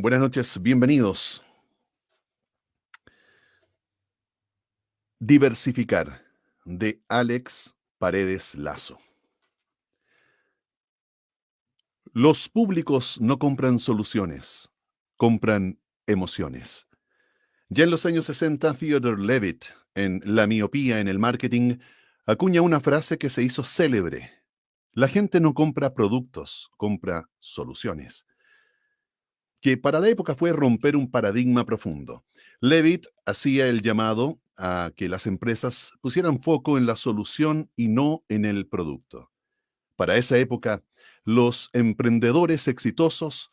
Buenas noches, bienvenidos. Diversificar, de Alex Paredes Lazo. Los públicos no compran soluciones, compran emociones. Ya en los años 60, Theodore Levitt, en La miopía en el marketing, acuña una frase que se hizo célebre. La gente no compra productos, compra soluciones. Que para la época fue romper un paradigma profundo. Levitt hacía el llamado a que las empresas pusieran foco en la solución y no en el producto. Para esa época, los emprendedores exitosos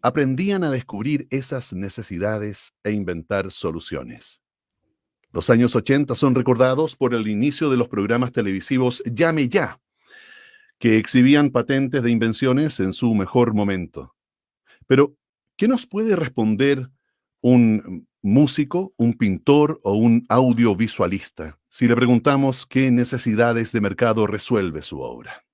aprendían a descubrir esas necesidades e inventar soluciones. Los años 80 son recordados por el inicio de los programas televisivos Llame Ya, que exhibían patentes de invenciones en su mejor momento. Pero, ¿qué nos puede responder un músico, un pintor o un audiovisualista si le preguntamos qué necesidades de mercado resuelve su obra?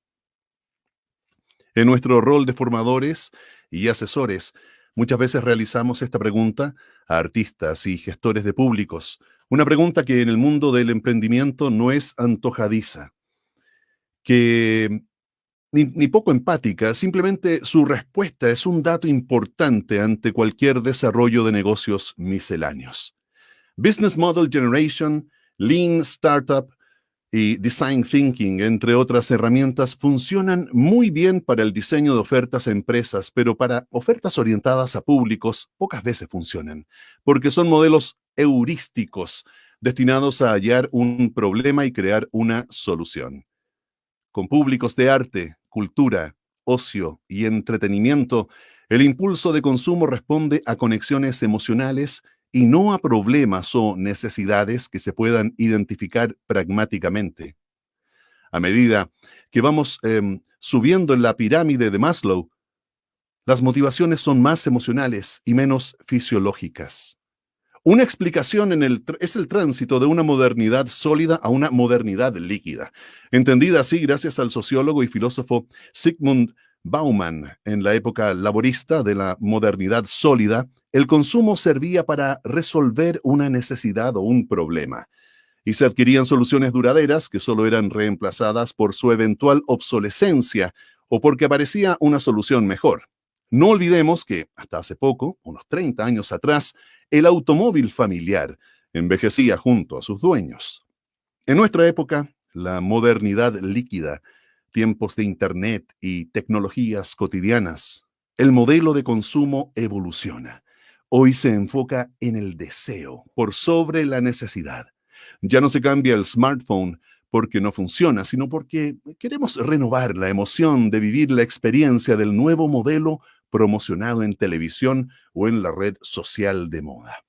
En nuestro rol de formadores y asesores, muchas veces realizamos esta pregunta a artistas y gestores de públicos, una pregunta que en el mundo del emprendimiento no es antojadiza, que ni poco empática, simplemente su respuesta es un dato importante ante cualquier desarrollo de negocios misceláneos. Business Model Generation, Lean Startup y Design Thinking, entre otras herramientas, funcionan muy bien para el diseño de ofertas a empresas, pero para ofertas orientadas a públicos pocas veces funcionan, porque son modelos heurísticos destinados a hallar un problema y crear una solución. Con públicos de arte, cultura, ocio y entretenimiento, el impulso de consumo responde a conexiones emocionales y no a problemas o necesidades que se puedan identificar pragmáticamente. A medida que vamos subiendo en la pirámide de Maslow, las motivaciones son más emocionales y menos fisiológicas. Una explicación es el tránsito de una modernidad sólida a una modernidad líquida, entendida así gracias al sociólogo y filósofo Zygmunt Bauman. En la época laborista de la modernidad sólida, el consumo servía para resolver una necesidad o un problema, y se adquirían soluciones duraderas que solo eran reemplazadas por su eventual obsolescencia o porque aparecía una solución mejor. No olvidemos que hasta hace poco, unos 30 años atrás, el automóvil familiar envejecía junto a sus dueños. En nuestra época, la modernidad líquida, tiempos de Internet y tecnologías cotidianas, el modelo de consumo evoluciona. Hoy se enfoca en el deseo por sobre la necesidad. Ya no se cambia el smartphone porque no funciona, sino porque queremos renovar la emoción de vivir la experiencia del nuevo modelo promocionado en televisión o en la red social de moda.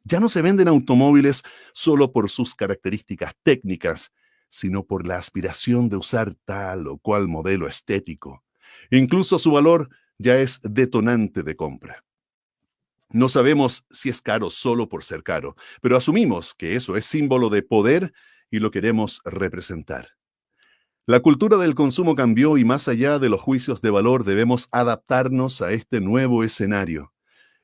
Ya no se venden automóviles solo por sus características técnicas, sino por la aspiración de usar tal o cual modelo estético. Incluso su valor ya es detonante de compra. No sabemos si es caro solo por ser caro, pero asumimos que eso es símbolo de poder y lo queremos representar. La cultura del consumo cambió y más allá de los juicios de valor debemos adaptarnos a este nuevo escenario.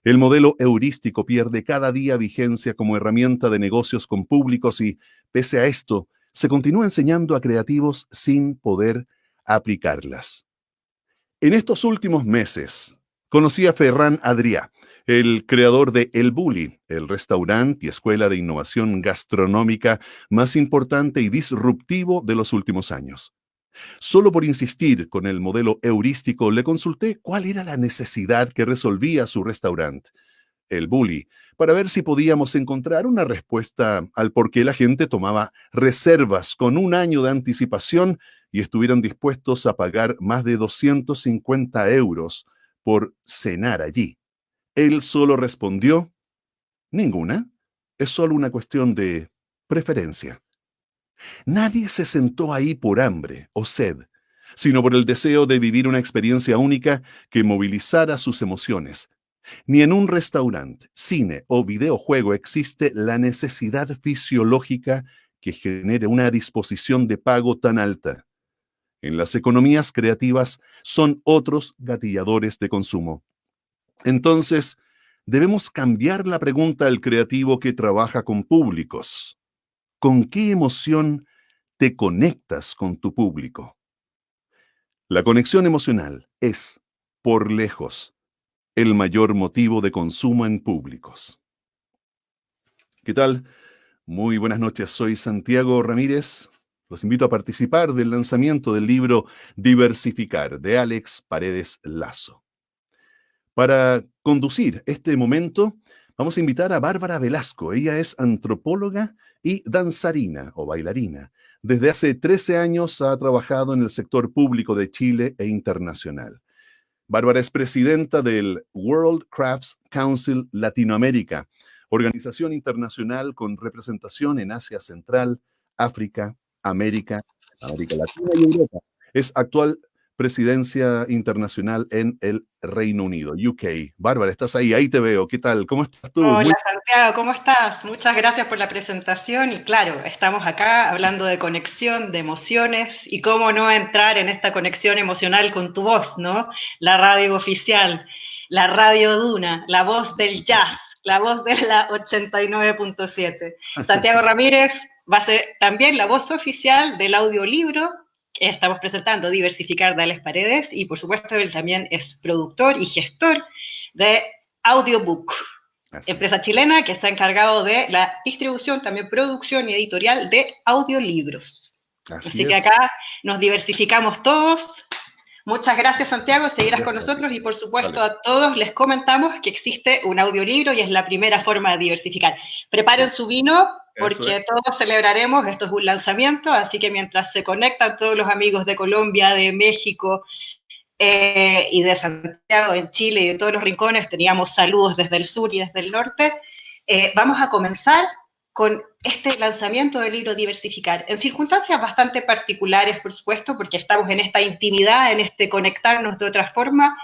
El modelo heurístico pierde cada día vigencia como herramienta de negocios con públicos y, pese a esto, se continúa enseñando a creativos sin poder aplicarlas. En estos últimos meses, conocí a Ferran Adrià, el creador de El Bulli, el restaurante y escuela de innovación gastronómica más importante y disruptivo de los últimos años. Solo por insistir con el modelo heurístico, le consulté cuál era la necesidad que resolvía su restaurante, El Bulli, para ver si podíamos encontrar una respuesta al por qué la gente tomaba reservas con un año de anticipación y estuvieran dispuestos a pagar más de 250 euros por cenar allí. Él solo respondió, ninguna, es solo una cuestión de preferencia. Nadie se sentó ahí por hambre o sed, sino por el deseo de vivir una experiencia única que movilizara sus emociones. Ni en un restaurante, cine o videojuego existe la necesidad fisiológica que genere una disposición de pago tan alta. En las economías creativas son otros gatilladores de consumo. Entonces, debemos cambiar la pregunta al creativo que trabaja con públicos. ¿Con qué emoción te conectas con tu público? La conexión emocional es, por lejos, el mayor motivo de consumo en públicos. ¿Qué tal? Muy buenas noches, soy Santiago Ramírez. Los invito a participar del lanzamiento del libro Diversificar de Alex Paredes Lazo. Para conducir este momento, vamos a invitar a Bárbara Velasco. Ella es antropóloga y danzarina o bailarina. Desde hace 13 años ha trabajado en el sector público de Chile e internacional. Bárbara es presidenta del World Crafts Council Latinoamérica, organización internacional con representación en Asia Central, África, América Latina y Europa. Es actual presidencia internacional en el Reino Unido, UK. Bárbara, estás ahí, ahí te veo. ¿Qué tal? ¿Cómo estás tú? Hola Santiago, ¿cómo estás? Muchas gracias por la presentación y claro, estamos acá hablando de conexión, de emociones y cómo no entrar en esta conexión emocional con tu voz, ¿no? La radio oficial, la radio Duna, la voz del jazz, la voz de la 89.7. Santiago Ramírez va a ser también la voz oficial del audiolibro que estamos presentando, Diversificar de Alex Paredes, y por supuesto él también es productor y gestor de Audiobook. Empresa chilena que se ha encargado de la distribución, también producción y editorial de audiolibros. Así que acá nos diversificamos todos. Muchas gracias, Santiago, seguirás con nosotros y por supuesto a todos les comentamos que existe un audiolibro y es la primera forma de diversificar. Preparen su vino porque todos celebraremos, esto es un lanzamiento, así que mientras se conectan todos los amigos de Colombia, de México, y de Santiago en Chile y de todos los rincones, teníamos saludos desde el sur y desde el norte. Vamos a comenzar con este lanzamiento del libro Diversificar, en circunstancias bastante particulares, por supuesto, porque estamos en esta intimidad, en este conectarnos de otra forma,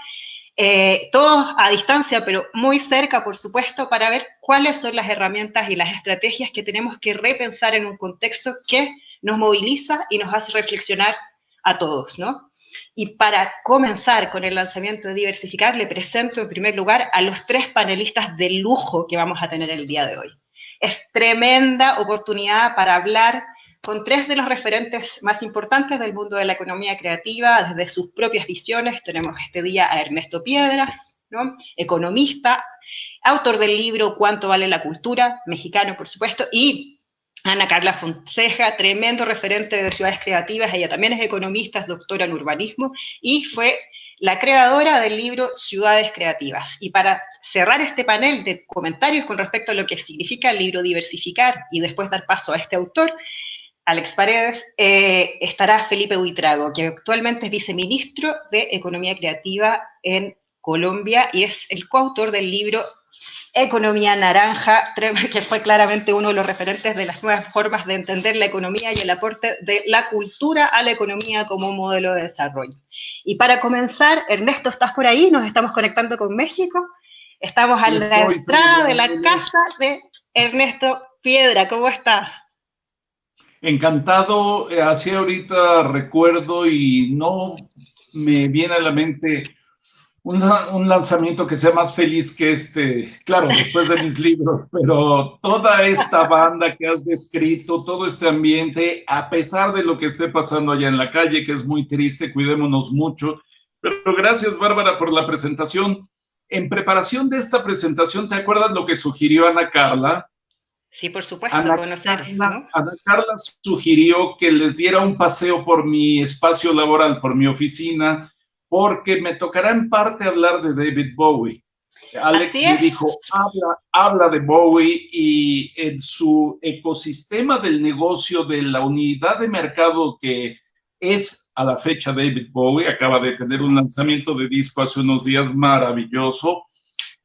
todos a distancia, pero muy cerca, por supuesto, para ver cuáles son las herramientas y las estrategias que tenemos que repensar en un contexto que nos moviliza y nos hace reflexionar a todos, ¿no? Y para comenzar con el lanzamiento de Diversificar, le presento en primer lugar a los 3 panelistas de lujo que vamos a tener el día de hoy. Es tremenda oportunidad para hablar con 3 de los referentes más importantes del mundo de la economía creativa, desde sus propias visiones. Tenemos este día a Ernesto Piedras, ¿no? Economista, autor del libro ¿Cuánto vale la cultura?, mexicano, por supuesto, y Ana Carla Fonseca, tremendo referente de ciudades creativas. Ella también es economista, es doctora en urbanismo y fue la creadora del libro Ciudades Creativas. Y para cerrar este panel de comentarios con respecto a lo que significa el libro Diversificar y después dar paso a este autor, Alex Paredes, estará Felipe Buitrago, que actualmente es viceministro de Economía Creativa en Colombia y es el coautor del libro Economía Naranja, que fue claramente uno de los referentes de las nuevas formas de entender la economía y el aporte de la cultura a la economía como un modelo de desarrollo. Y para comenzar, Ernesto, ¿estás por ahí? Nos estamos conectando con México. Estamos a la entrada de la casa de Ernesto Piedra. ¿Cómo estás? Encantado. Hacía ahorita recuerdo y no me viene a la mente un lanzamiento que sea más feliz que este, claro, después de mis libros, pero toda esta banda que has descrito, todo este ambiente, a pesar de lo que esté pasando allá en la calle, que es muy triste, cuidémonos mucho. Pero gracias, Bárbara, por la presentación. En preparación de esta presentación, ¿te acuerdas lo que sugirió Ana Carla? Sí, por supuesto, conocer, ¿no? Ana Carla sugirió que les diera un paseo por mi espacio laboral, por mi oficina, porque me tocará en parte hablar de David Bowie. Alex me dijo, habla de Bowie y en su ecosistema del negocio de la unidad de mercado que es a la fecha David Bowie, acaba de tener un lanzamiento de disco hace unos días maravilloso.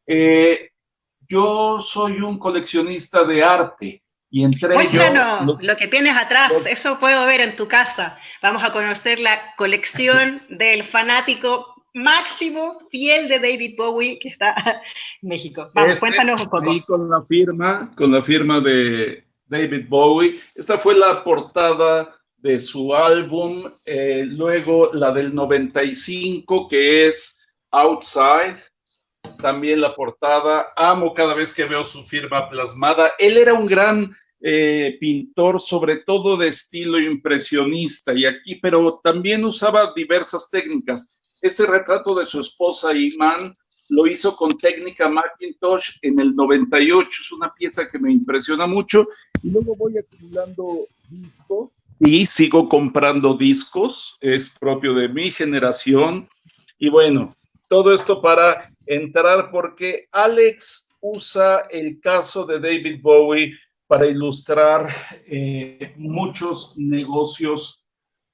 Yo soy un coleccionista de arte y entre Cuéntanos lo que tienes atrás, eso puedo ver en tu casa. Vamos a conocer la colección del fanático máximo fiel de David Bowie que está en México. Vamos, cuéntanos un poco. Ahí con la firma de David Bowie. Esta fue la portada de su álbum, luego la del 95, que es Outside. también la portada. Amo cada vez que veo su firma plasmada. Él era un gran pintor, sobre todo de estilo impresionista, pero también usaba diversas técnicas. Este retrato de su esposa Iman lo hizo con técnica Macintosh en el 98. Es una pieza que me impresiona mucho. Y luego voy acumulando discos y sigo comprando discos. Es propio de mi generación. Y bueno, todo esto para entrar, porque Alex usa el caso de David Bowie para ilustrar muchos negocios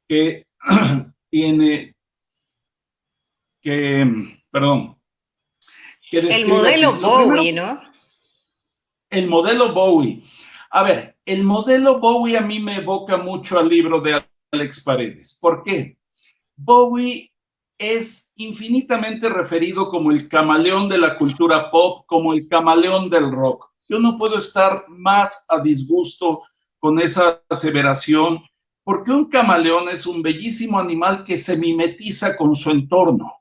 que tiene, perdón. El modelo Bowie, ¿no? El modelo Bowie. A ver, el modelo Bowie a mí me evoca mucho al libro de Alex Paredes. ¿Por qué? Bowie es infinitamente referido como el camaleón de la cultura pop, como el camaleón del rock. Yo no puedo estar más a disgusto con esa aseveración, porque un camaleón es un bellísimo animal que se mimetiza con su entorno,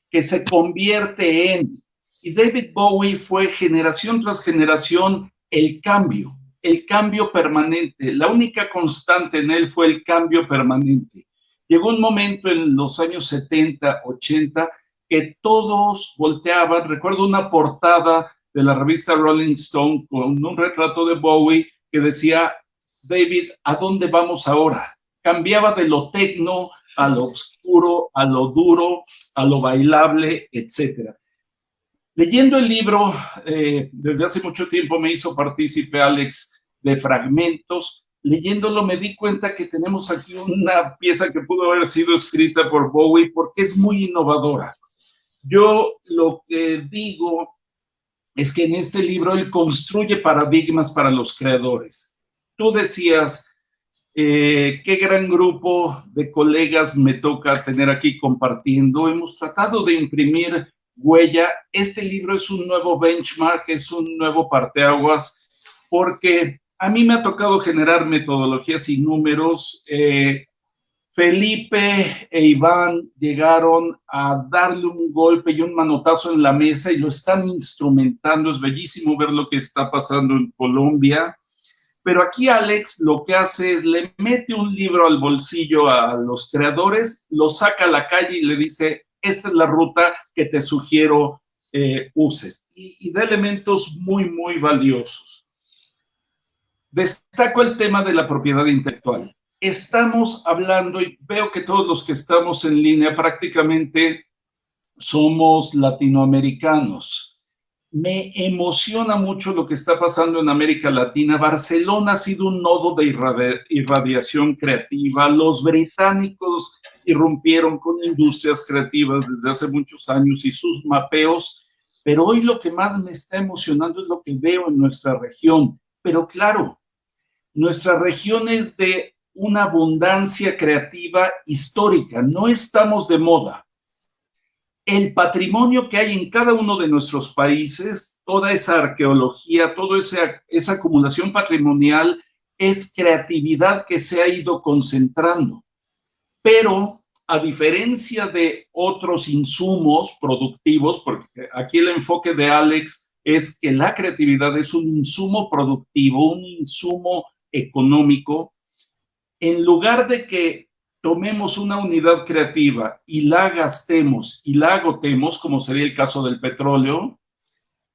que se convierte en. Y David Bowie fue generación tras generación el cambio permanente. La única constante en él fue el cambio permanente. Llegó un momento en los años 70, 80, que todos volteaban. Recuerdo una portada de la revista Rolling Stone con un retrato de Bowie que decía: David, ¿a dónde vamos ahora? Cambiaba de lo tecno a lo oscuro, a lo duro, a lo bailable, etc. Leyendo el libro, desde hace mucho tiempo me hizo partícipe Alex de fragmentos. Leyéndolo me di cuenta que tenemos aquí una pieza que pudo haber sido escrita por Bowie porque es muy innovadora. Yo lo que digo es que en este libro él construye paradigmas para los creadores. Tú decías, qué gran grupo de colegas me toca tener aquí compartiendo. Hemos tratado de imprimir huella. Este libro es un nuevo benchmark, es un nuevo parteaguas, porque a mí me ha tocado generar metodologías y números. Felipe e Iván llegaron a darle un golpe y un manotazo en la mesa y lo están instrumentando. Es bellísimo ver lo que está pasando en Colombia. Pero aquí Alex lo que hace es le mete un libro al bolsillo a los creadores, lo saca a la calle y le dice: esta es la ruta que te sugiero uses. Y da elementos muy, muy valiosos. Destaco el tema de la propiedad intelectual. Estamos hablando, y veo que todos los que estamos en línea prácticamente somos latinoamericanos. Me emociona mucho lo que está pasando en América Latina. Barcelona ha sido un nodo de irradiación creativa. Los británicos irrumpieron con industrias creativas desde hace muchos años y sus mapeos, pero hoy lo que más me está emocionando es lo que veo en nuestra región. Pero claro, nuestra región es de una abundancia creativa histórica, no estamos de moda. El patrimonio que hay en cada uno de nuestros países, toda esa arqueología, toda esa acumulación patrimonial es creatividad que se ha ido concentrando. Pero a diferencia de otros insumos productivos, porque aquí el enfoque de Alex es que la creatividad es un insumo productivo, un insumo económico, en lugar de que tomemos una unidad creativa y la gastemos y la agotemos, como sería el caso del petróleo,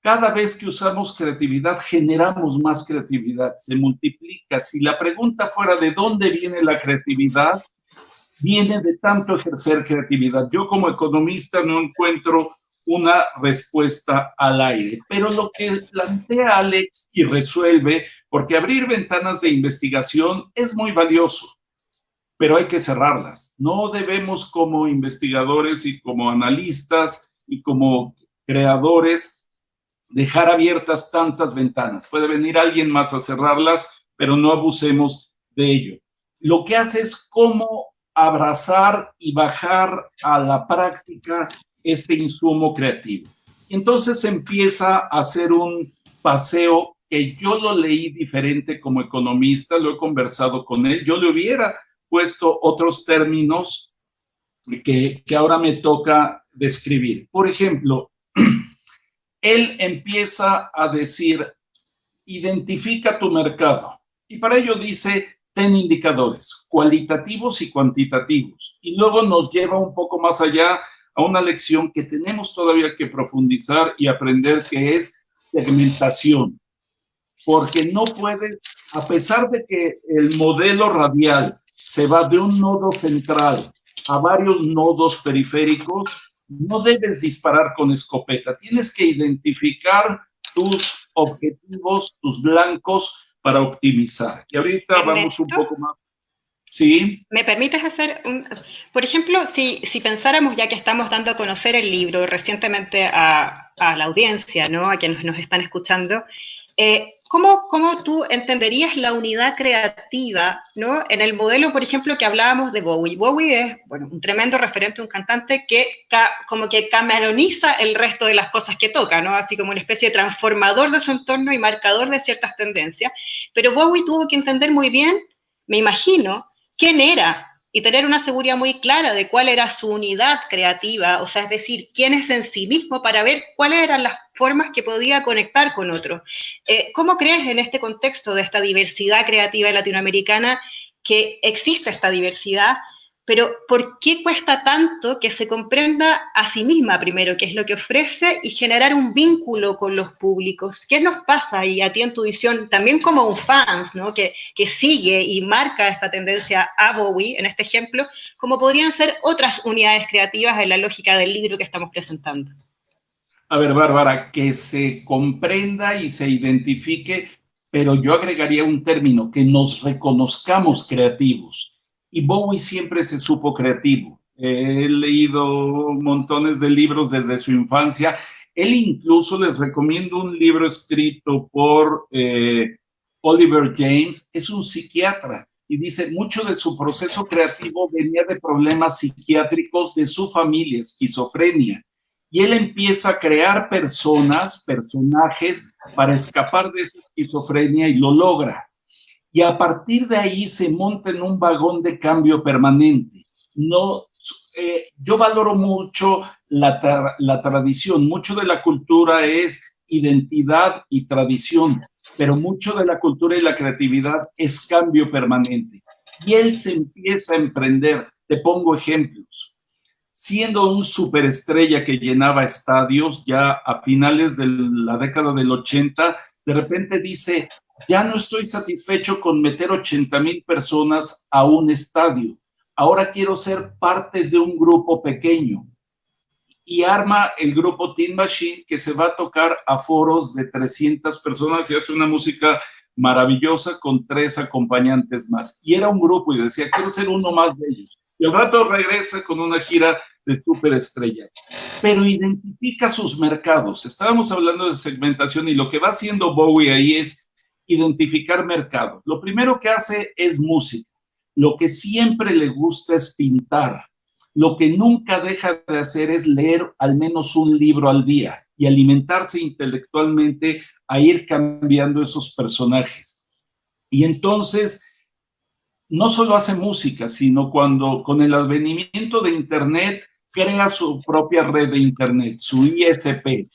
cada vez que usamos creatividad generamos más creatividad, se multiplica. Si la pregunta fuera ¿de dónde viene la creatividad? Viene de tanto ejercer creatividad. Yo como economista no encuentro una respuesta al aire, pero lo que plantea Alex y resuelve, porque abrir ventanas de investigación es muy valioso, pero hay que cerrarlas. No debemos como investigadores y como analistas y como creadores dejar abiertas tantas ventanas. Puede venir alguien más a cerrarlas, pero no abusemos de ello. Lo que hace es cómo abrazar y bajar a la práctica este insumo creativo. Y entonces empieza a hacer un paseo que yo lo leí diferente como economista, lo he conversado con él, yo le hubiera puesto otros términos que ahora me toca describir. Por ejemplo, él empieza a decir, identifica tu mercado. Y para ello dice, ten indicadores cualitativos y cuantitativos. Y luego nos lleva un poco más allá a una lección que tenemos todavía que profundizar y aprender, que es segmentación. Porque no puedes, a pesar de que el modelo radial se va de un nodo central a varios nodos periféricos, no debes disparar con escopeta. Tienes que identificar tus objetivos, tus blancos para optimizar. Y ahorita Ernesto, vamos un poco más. Sí. ¿me permites hacer por ejemplo, si pensáramos, ya que estamos dando a conocer el libro recientemente a la audiencia, ¿no? A quienes nos están escuchando, ¿cómo tú entenderías la unidad creativa, ¿no? En el modelo, por ejemplo, que hablábamos de Bowie. Bowie es, bueno, un tremendo referente, un cantante que como que cameroniza el resto de las cosas que toca, ¿no? Así como una especie de transformador de su entorno y marcador de ciertas tendencias. Pero Bowie tuvo que entender muy bien, me imagino, quién era y tener una seguridad muy clara de cuál era su unidad creativa, o sea, es decir, quién es en sí mismo, para ver cuáles eran las formas que podía conectar con otros. ¿Cómo crees en este contexto de esta diversidad creativa latinoamericana que existe esta diversidad? Pero ¿por qué cuesta tanto que se comprenda a sí misma primero qué es lo que ofrece y generar un vínculo con los públicos? ¿Qué nos pasa ahí a ti en tu visión, también como un fans, ¿no? que sigue y marca esta tendencia a Bowie, en este ejemplo, como podrían ser otras unidades creativas en la lógica del libro que estamos presentando? A ver, Bárbara, que se comprenda y se identifique, pero yo agregaría un término, que nos reconozcamos creativos. Y Bowie siempre se supo creativo. He leído montones de libros desde su infancia. Él incluso, les recomiendo un libro escrito por Oliver James, es un psiquiatra, y dice, mucho de su proceso creativo venía de problemas psiquiátricos de su familia, esquizofrenia. Y él empieza a crear personajes para escapar de esa esquizofrenia y lo logra. Y a partir de ahí se monta en un vagón de cambio permanente. No, yo valoro mucho la tradición, mucho de la cultura es identidad y tradición, pero mucho de la cultura y la creatividad es cambio permanente. Y él se empieza a emprender. Te pongo ejemplos. Siendo un superestrella que llenaba estadios ya a finales de la década del 80, de repente dice, ya no estoy satisfecho con meter 80,000 personas a un estadio. Ahora quiero ser parte de un grupo pequeño. Y arma el grupo Tin Machine, que se va a tocar a foros de 300 personas y hace una música maravillosa con 3 acompañantes más. Y era un grupo y decía, quiero ser uno más de ellos. Y al rato regresa con una gira de superestrella. Pero identifica sus mercados. Estábamos hablando de segmentación y lo que va haciendo Bowie ahí es identificar mercados. Lo primero que hace es música. Lo que siempre le gusta es pintar. Lo que nunca deja de hacer es leer al menos un libro al día y alimentarse intelectualmente a ir cambiando esos personajes. Y entonces, no solo hace música, sino cuando con el advenimiento de Internet, crea su propia red de Internet, su ISP.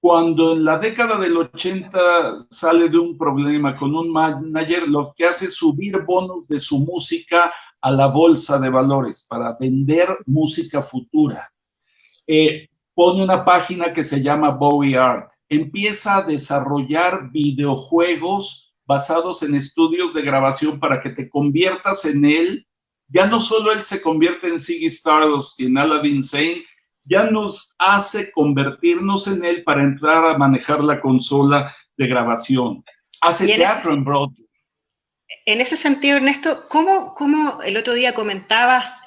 Cuando en la década del 80 sale de un problema con un manager, lo que hace es subir bonos de su música a la bolsa de valores para vender música futura. Pone una página que se llama Bowie Art. Empieza a desarrollar videojuegos basados en estudios de grabación para que te conviertas en él. Ya no solo él se convierte en Ziggy Stardust y en Aladdin Sane, ya nos hace convertirnos en él para entrar a manejar la consola de grabación. Hace teatro en Broadway. En ese sentido, Ernesto, ¿cómo el otro día comentabas,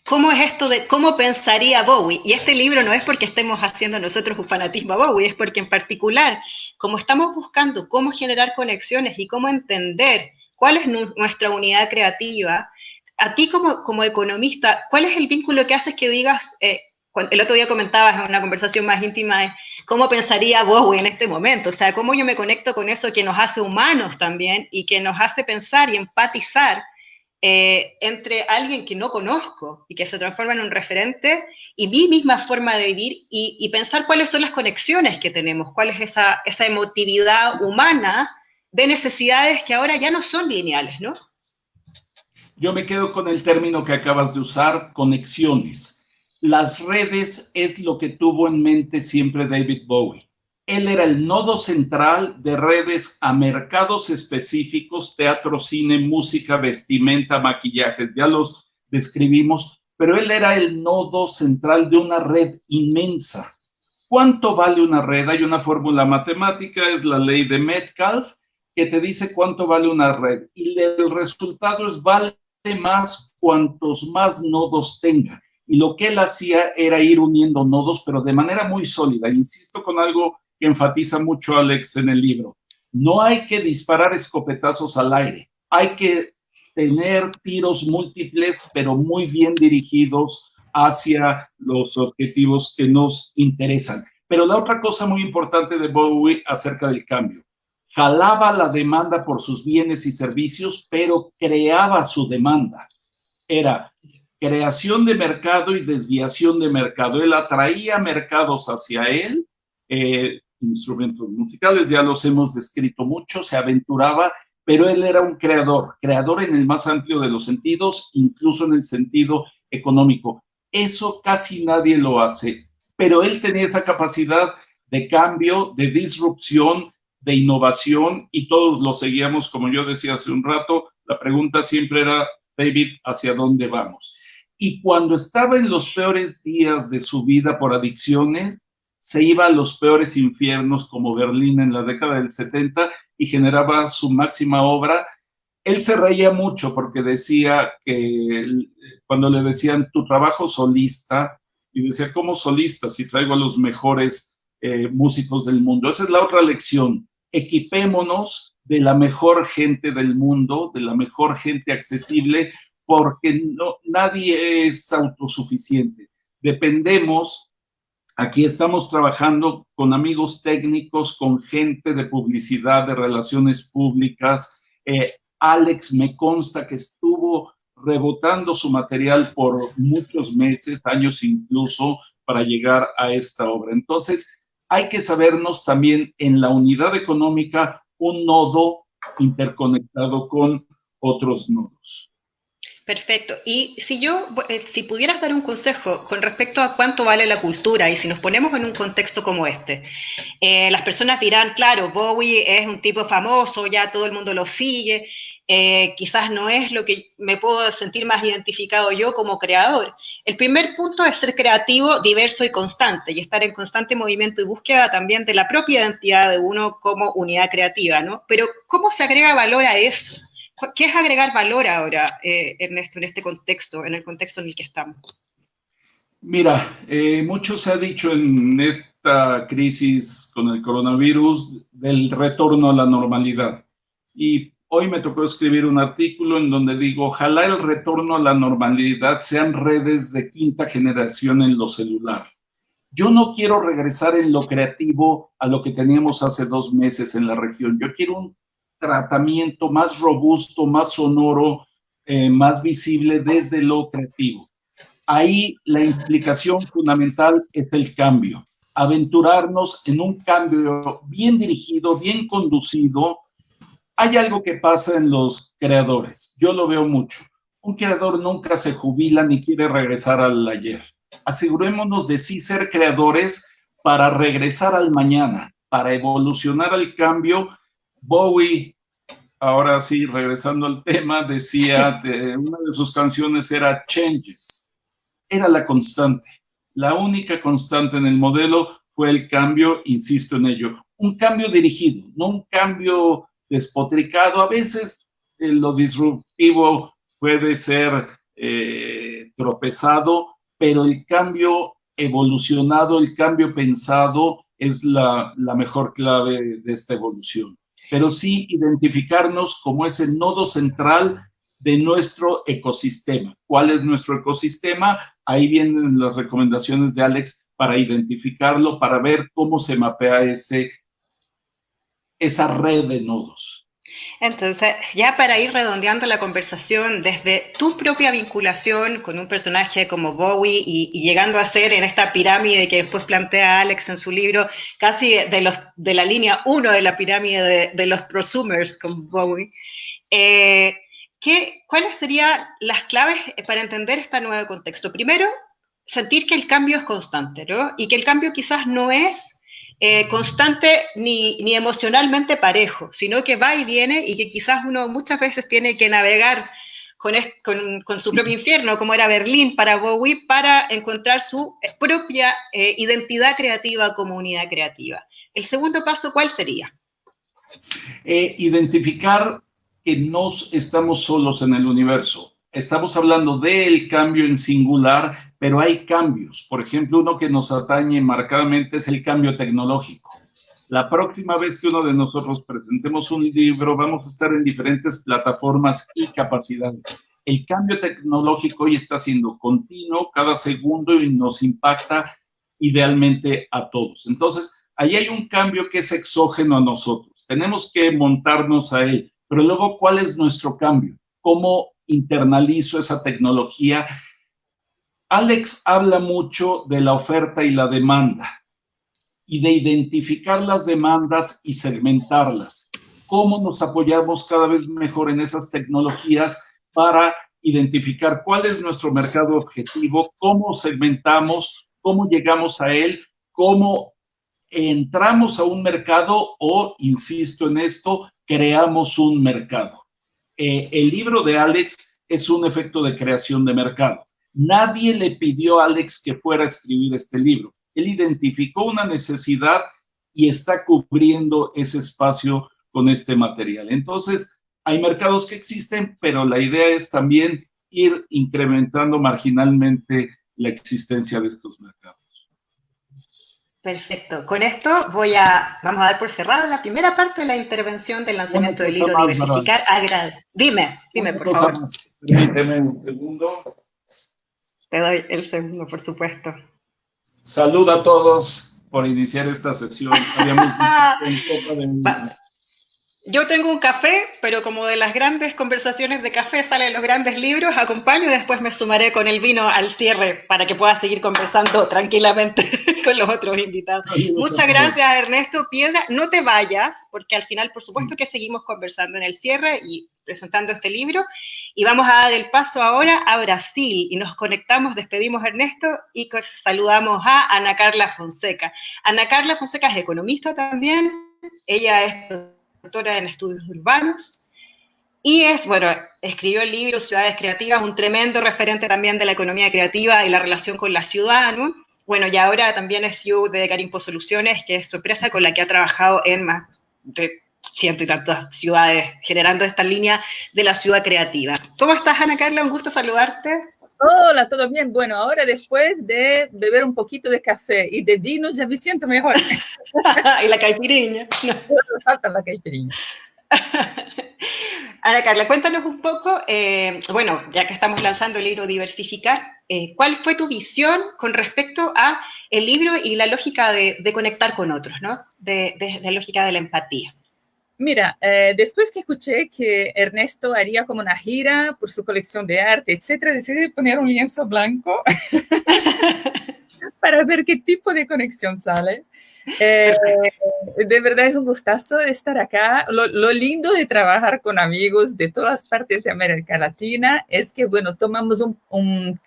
cómo es esto de cómo pensaría Bowie? Y este libro no es porque estemos haciendo nosotros un fanatismo a Bowie, es porque en particular, como estamos buscando cómo generar conexiones y cómo entender cuál es nuestra unidad creativa, a ti como economista, ¿cuál es el vínculo que haces que digas, el otro día comentabas en una conversación más íntima, cómo pensaría Bowie en este momento? O sea, cómo yo me conecto con eso que nos hace humanos también y que nos hace pensar y empatizar entre alguien que no conozco y que se transforma en un referente y mi misma forma de vivir y pensar cuáles son las conexiones que tenemos, cuál es esa emotividad humana de necesidades que ahora ya no son lineales, ¿no? Yo me quedo con el término que acabas de usar, conexiones. Las redes es lo que tuvo en mente siempre David Bowie. Él era el nodo central de redes a mercados específicos, teatro, cine, música, vestimenta, maquillaje, ya los describimos, pero él era el nodo central de una red inmensa. ¿Cuánto vale una red? Hay una fórmula matemática, es la ley de Metcalfe, que te dice cuánto vale una red. Y el resultado es vale más cuantos más nodos tenga. Y lo que él hacía era ir uniendo nodos, pero de manera muy sólida. Insisto con algo que enfatiza mucho Alex en el libro. No hay que disparar escopetazos al aire. Hay que tener tiros múltiples, pero muy bien dirigidos hacia los objetivos que nos interesan. Pero la otra cosa muy importante de Bowie acerca del cambio, jalaba la demanda por sus bienes y servicios, pero creaba su demanda. Era creación de mercado y desviación de mercado. Él atraía mercados hacia él, instrumentos musicales, ya los hemos descrito mucho, se aventuraba, pero él era un creador en el más amplio de los sentidos, incluso en el sentido económico. Eso casi nadie lo hace, pero él tenía esta capacidad de cambio, de disrupción, de innovación, y todos lo seguíamos, como yo decía hace un rato. La pregunta siempre era, David, ¿hacia dónde vamos? Y cuando estaba en los peores días de su vida por adicciones, se iba a los peores infiernos como Berlín en la década del 70 y generaba su máxima obra. Él se reía mucho porque decía que cuando le decían tu trabajo solista, y decía, ¿cómo solista si traigo a los mejores músicos del mundo? Esa es la otra lección. Equipémonos de la mejor gente del mundo, de la mejor gente accesible, porque nadie es autosuficiente. Dependemos. Aquí estamos trabajando con amigos técnicos, con gente de publicidad, de relaciones públicas. Alex me consta que estuvo rebotando su material por muchos meses, años incluso, para llegar a esta obra. Entonces, hay que sabernos también en la unidad económica un nodo interconectado con otros nodos. Perfecto. Y si pudieras dar un consejo con respecto a cuánto vale la cultura, y si nos ponemos en un contexto como este, las personas dirán, claro, Bowie es un tipo famoso, ya todo el mundo lo sigue, quizás no es lo que me puedo sentir más identificado yo como creador. El primer punto es ser creativo, diverso y constante, y estar en constante movimiento y búsqueda también de la propia identidad de uno como unidad creativa, ¿no? Pero, ¿cómo se agrega valor a eso? ¿Qué es agregar valor ahora, Ernesto, en este contexto, en el contexto en el que estamos? Mira, mucho se ha dicho en esta crisis con el coronavirus del retorno a la normalidad. Y hoy me tocó escribir un artículo en donde digo, ojalá el retorno a la normalidad sean redes de quinta generación en lo celular. Yo no quiero regresar en lo creativo a lo que teníamos hace 2 meses en la región. Yo quiero un tratamiento más robusto, más sonoro, más visible desde lo creativo. Ahí la implicación fundamental es el cambio. Aventurarnos en un cambio bien dirigido, bien conducido. Hay algo que pasa en los creadores. Yo lo veo mucho. Un creador nunca se jubila ni quiere regresar al ayer. Asegurémonos de sí ser creadores para regresar al mañana, para evolucionar al cambio. Bowie, ahora sí, regresando al tema, decía, una de sus canciones era Changes. Era la constante. La única constante en el modelo fue el cambio, insisto en ello. Un cambio dirigido, no un cambio despotricado. A veces lo disruptivo puede ser tropezado, pero el cambio evolucionado, el cambio pensado es la mejor clave de esta evolución. Pero sí identificarnos como ese nodo central de nuestro ecosistema. ¿Cuál es nuestro ecosistema? Ahí vienen las recomendaciones de Alex para identificarlo, para ver cómo se mapea esa red de nodos. Entonces, ya para ir redondeando la conversación, desde tu propia vinculación con un personaje como Bowie y llegando a ser en esta pirámide que después plantea Alex en su libro, casi de la línea 1 de la pirámide de los prosumers con Bowie, ¿cuáles serían las claves para entender este nuevo contexto? Primero, sentir que el cambio es constante, ¿no? Y que el cambio quizás no es constante ni emocionalmente parejo, sino que va y viene y que quizás uno muchas veces tiene que navegar con su propio infierno, como era Berlín para Bowie, para encontrar su propia identidad creativa como unidad creativa. El segundo paso, ¿cuál sería? Identificar que no estamos solos en el universo. Estamos hablando del cambio en singular, pero hay cambios. Por ejemplo, uno que nos atañe marcadamente es el cambio tecnológico. La próxima vez que uno de nosotros presentemos un libro, vamos a estar en diferentes plataformas y capacidades. El cambio tecnológico hoy está siendo continuo, cada segundo, y nos impacta idealmente a todos. Entonces, ahí hay un cambio que es exógeno a nosotros. Tenemos que montarnos a él. Pero luego, ¿cuál es nuestro cambio? ¿Cómo internalizo esa tecnología? Alex habla mucho de la oferta y la demanda y de identificar las demandas y segmentarlas. ¿Cómo nos apoyamos cada vez mejor en esas tecnologías para identificar cuál es nuestro mercado objetivo, cómo segmentamos, cómo llegamos a él, cómo entramos a un mercado o, insisto en esto, creamos un mercado? El libro de Alex es un efecto de creación de mercado. Nadie le pidió a Alex que fuera a escribir este libro. Él identificó una necesidad y está cubriendo ese espacio con este material. Entonces, hay mercados que existen, pero la idea es también ir incrementando marginalmente la existencia de estos mercados. Perfecto. Con esto vamos a dar por cerrada la primera parte de la intervención del lanzamiento del libro Diversificar. Dime, por favor. Permíteme un segundo. Te doy el segundo, por supuesto. Salud a todos por iniciar esta sesión. Yo tengo un café, pero como de las grandes conversaciones de café salen los grandes libros, acompaño y después me sumaré con el vino al cierre para que pueda seguir conversando tranquilamente con los otros invitados. Muchas gracias, Ernesto Piedra. No te vayas, porque al final, por supuesto que seguimos conversando en el cierre y presentando este libro. Y vamos a dar el paso ahora a Brasil y nos conectamos, despedimos a Ernesto y saludamos a Ana Carla Fonseca. Ana Carla Fonseca es economista también, ella es doctora en estudios urbanos y escribió el libro Ciudades Creativas, un tremendo referente también de la economía creativa y la relación con la ciudad, ¿no? Bueno, y ahora también es CEO de Garimpo Soluciones, que es su empresa con la que ha trabajado en más de 100 y tantas ciudades, generando esta línea de la ciudad creativa. ¿Cómo estás, Ana Carla? Un gusto saludarte. Hola, ¿todo bien? Bueno, ahora después de beber un poquito de café y de vino ya me siento mejor. Y la caipirinha. No falta la caipirinha. Ana Carla, cuéntanos un poco, ya que estamos lanzando el libro Diversificar, ¿cuál fue tu visión con respecto a el libro y la lógica de conectar con otros, ¿no? De la lógica de la empatía. Mira, después que escuché que Ernesto haría como una gira por su colección de arte, etcétera, decidí poner un lienzo blanco para ver qué tipo de conexión sale. De verdad es un gustazo estar acá. Lo lindo de trabajar con amigos de todas partes de América Latina es que, tomamos un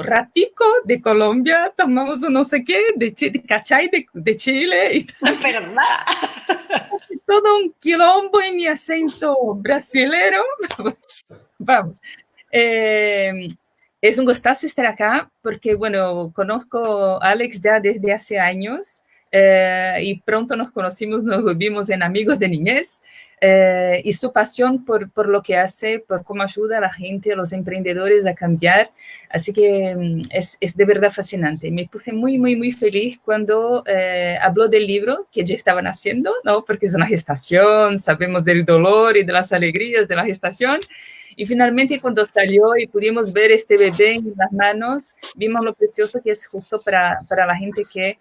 ratico de Colombia, tomamos un no sé qué de Cachay de Chile y ¿verdad? Todo un quilombo en mi acento brasilero. Vamos. Es un gustazo estar acá porque, conozco a Alex ya desde hace años y pronto nos conocimos, nos volvimos en amigos de niñez. Y su pasión por lo que hace, por cómo ayuda a la gente, a los emprendedores a cambiar. Así que es de verdad fascinante. Me puse muy, muy, muy feliz cuando habló del libro que ya estaban haciendo, ¿no? Porque es una gestación, sabemos del dolor y de las alegrías de la gestación. Y finalmente cuando salió y pudimos ver este bebé en las manos, vimos lo precioso que es justo para la gente que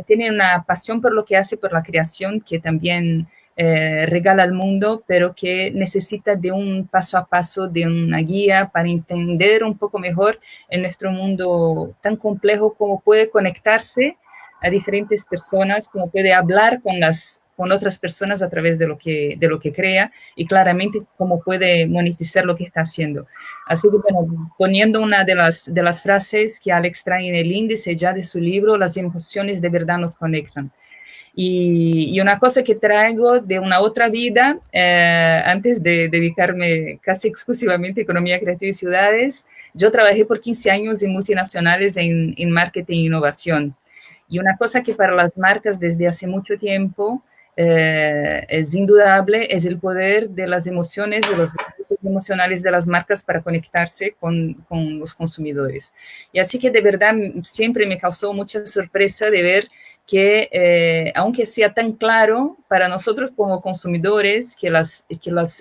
tiene una pasión por lo que hace, por la creación, que también regala al mundo, pero que necesita de un paso a paso, de una guía para entender un poco mejor en nuestro mundo tan complejo, cómo puede conectarse a diferentes personas, cómo puede hablar con otras personas a través de lo que crea y claramente cómo puede monetizar lo que está haciendo. Así que, bueno, poniendo una de las frases que Alex trae en el índice ya de su libro, las emociones de verdad nos conectan. Y una cosa que traigo de una otra vida, antes de dedicarme casi exclusivamente a economía creativa y ciudades, yo trabajé por 15 años en multinacionales en marketing e innovación. Y una cosa que para las marcas desde hace mucho tiempo es indudable, es el poder de las emociones, de los emocionales de las marcas para conectarse con los consumidores. Y así que de verdad siempre me causó mucha sorpresa de ver que aunque sea tan claro para nosotros como consumidores que las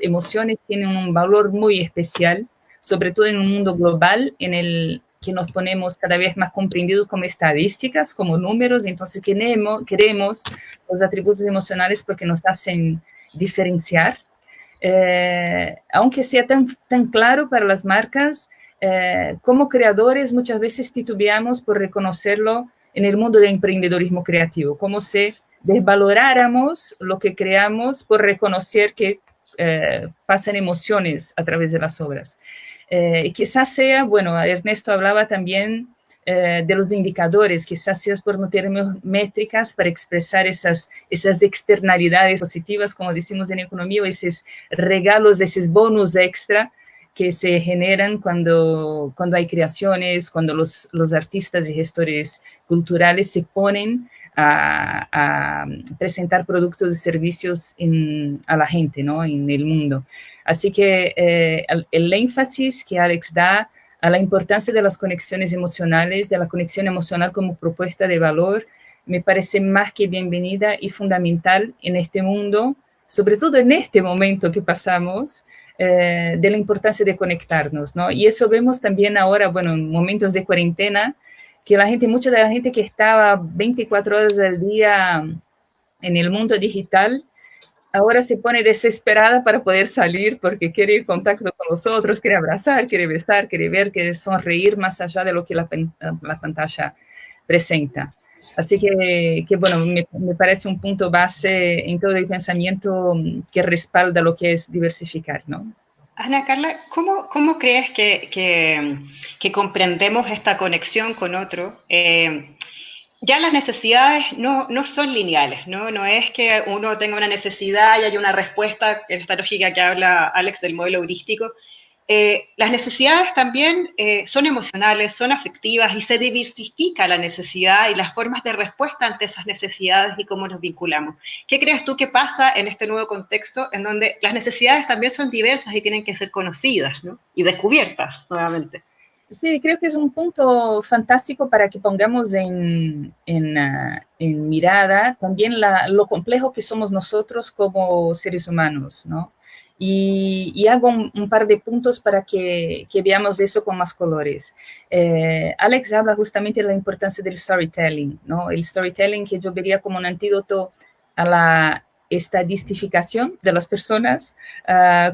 emociones tienen un valor muy especial, sobre todo en un mundo global en el que nos ponemos cada vez más comprendidos como estadísticas, como números, entonces queremos los atributos emocionales porque nos hacen diferenciar. Aunque sea tan claro para las marcas, como creadores muchas veces titubeamos por reconocerlo en el mundo del emprendedorismo creativo, como si desvaloráramos lo que creamos por reconocer que pasan emociones a través de las obras. Quizás sea, bueno, Ernesto hablaba también de los indicadores, quizás sea por no tener métricas para expresar esas externalidades positivas, como decimos en economía, o esos regalos, esos bonus extra que se generan cuando hay creaciones, cuando los artistas y gestores culturales se ponen a presentar productos y servicios a la gente, ¿no? En el mundo. Así que el énfasis que Alex da a la importancia de las conexiones emocionales, de la conexión emocional como propuesta de valor, me parece más que bienvenida y fundamental en este mundo, sobre todo en este momento que pasamos, de la importancia de conectarnos, ¿no? Y eso vemos también ahora, bueno, en momentos de cuarentena, que mucha de la gente que estaba 24 horas al día en el mundo digital, ahora se pone desesperada para poder salir porque quiere ir en contacto con los otros, quiere abrazar, quiere besar, quiere ver, quiere sonreír más allá de lo que la pantalla presenta. Así que bueno, me parece un punto base en todo el pensamiento que respalda lo que es diversificar, ¿no? Ana Carla, ¿cómo crees que comprendemos esta conexión con otro? Ya las necesidades no son lineales, ¿no? No es que uno tenga una necesidad y haya una respuesta, en esta lógica que habla Alex del modelo heurístico. Las necesidades también son emocionales, son afectivas y se diversifica la necesidad y las formas de respuesta ante esas necesidades y cómo nos vinculamos. ¿Qué crees tú que pasa en este nuevo contexto en donde las necesidades también son diversas y tienen que ser conocidas, ¿no? Y descubiertas nuevamente? Sí, creo que es un punto fantástico para que pongamos en mirada también lo complejo que somos nosotros como seres humanos, ¿no? Y hago un par de puntos para que veamos eso con más colores. Alex habla justamente de la importancia del storytelling, ¿no? El storytelling que yo vería como un antídoto a la estadistificación de las personas,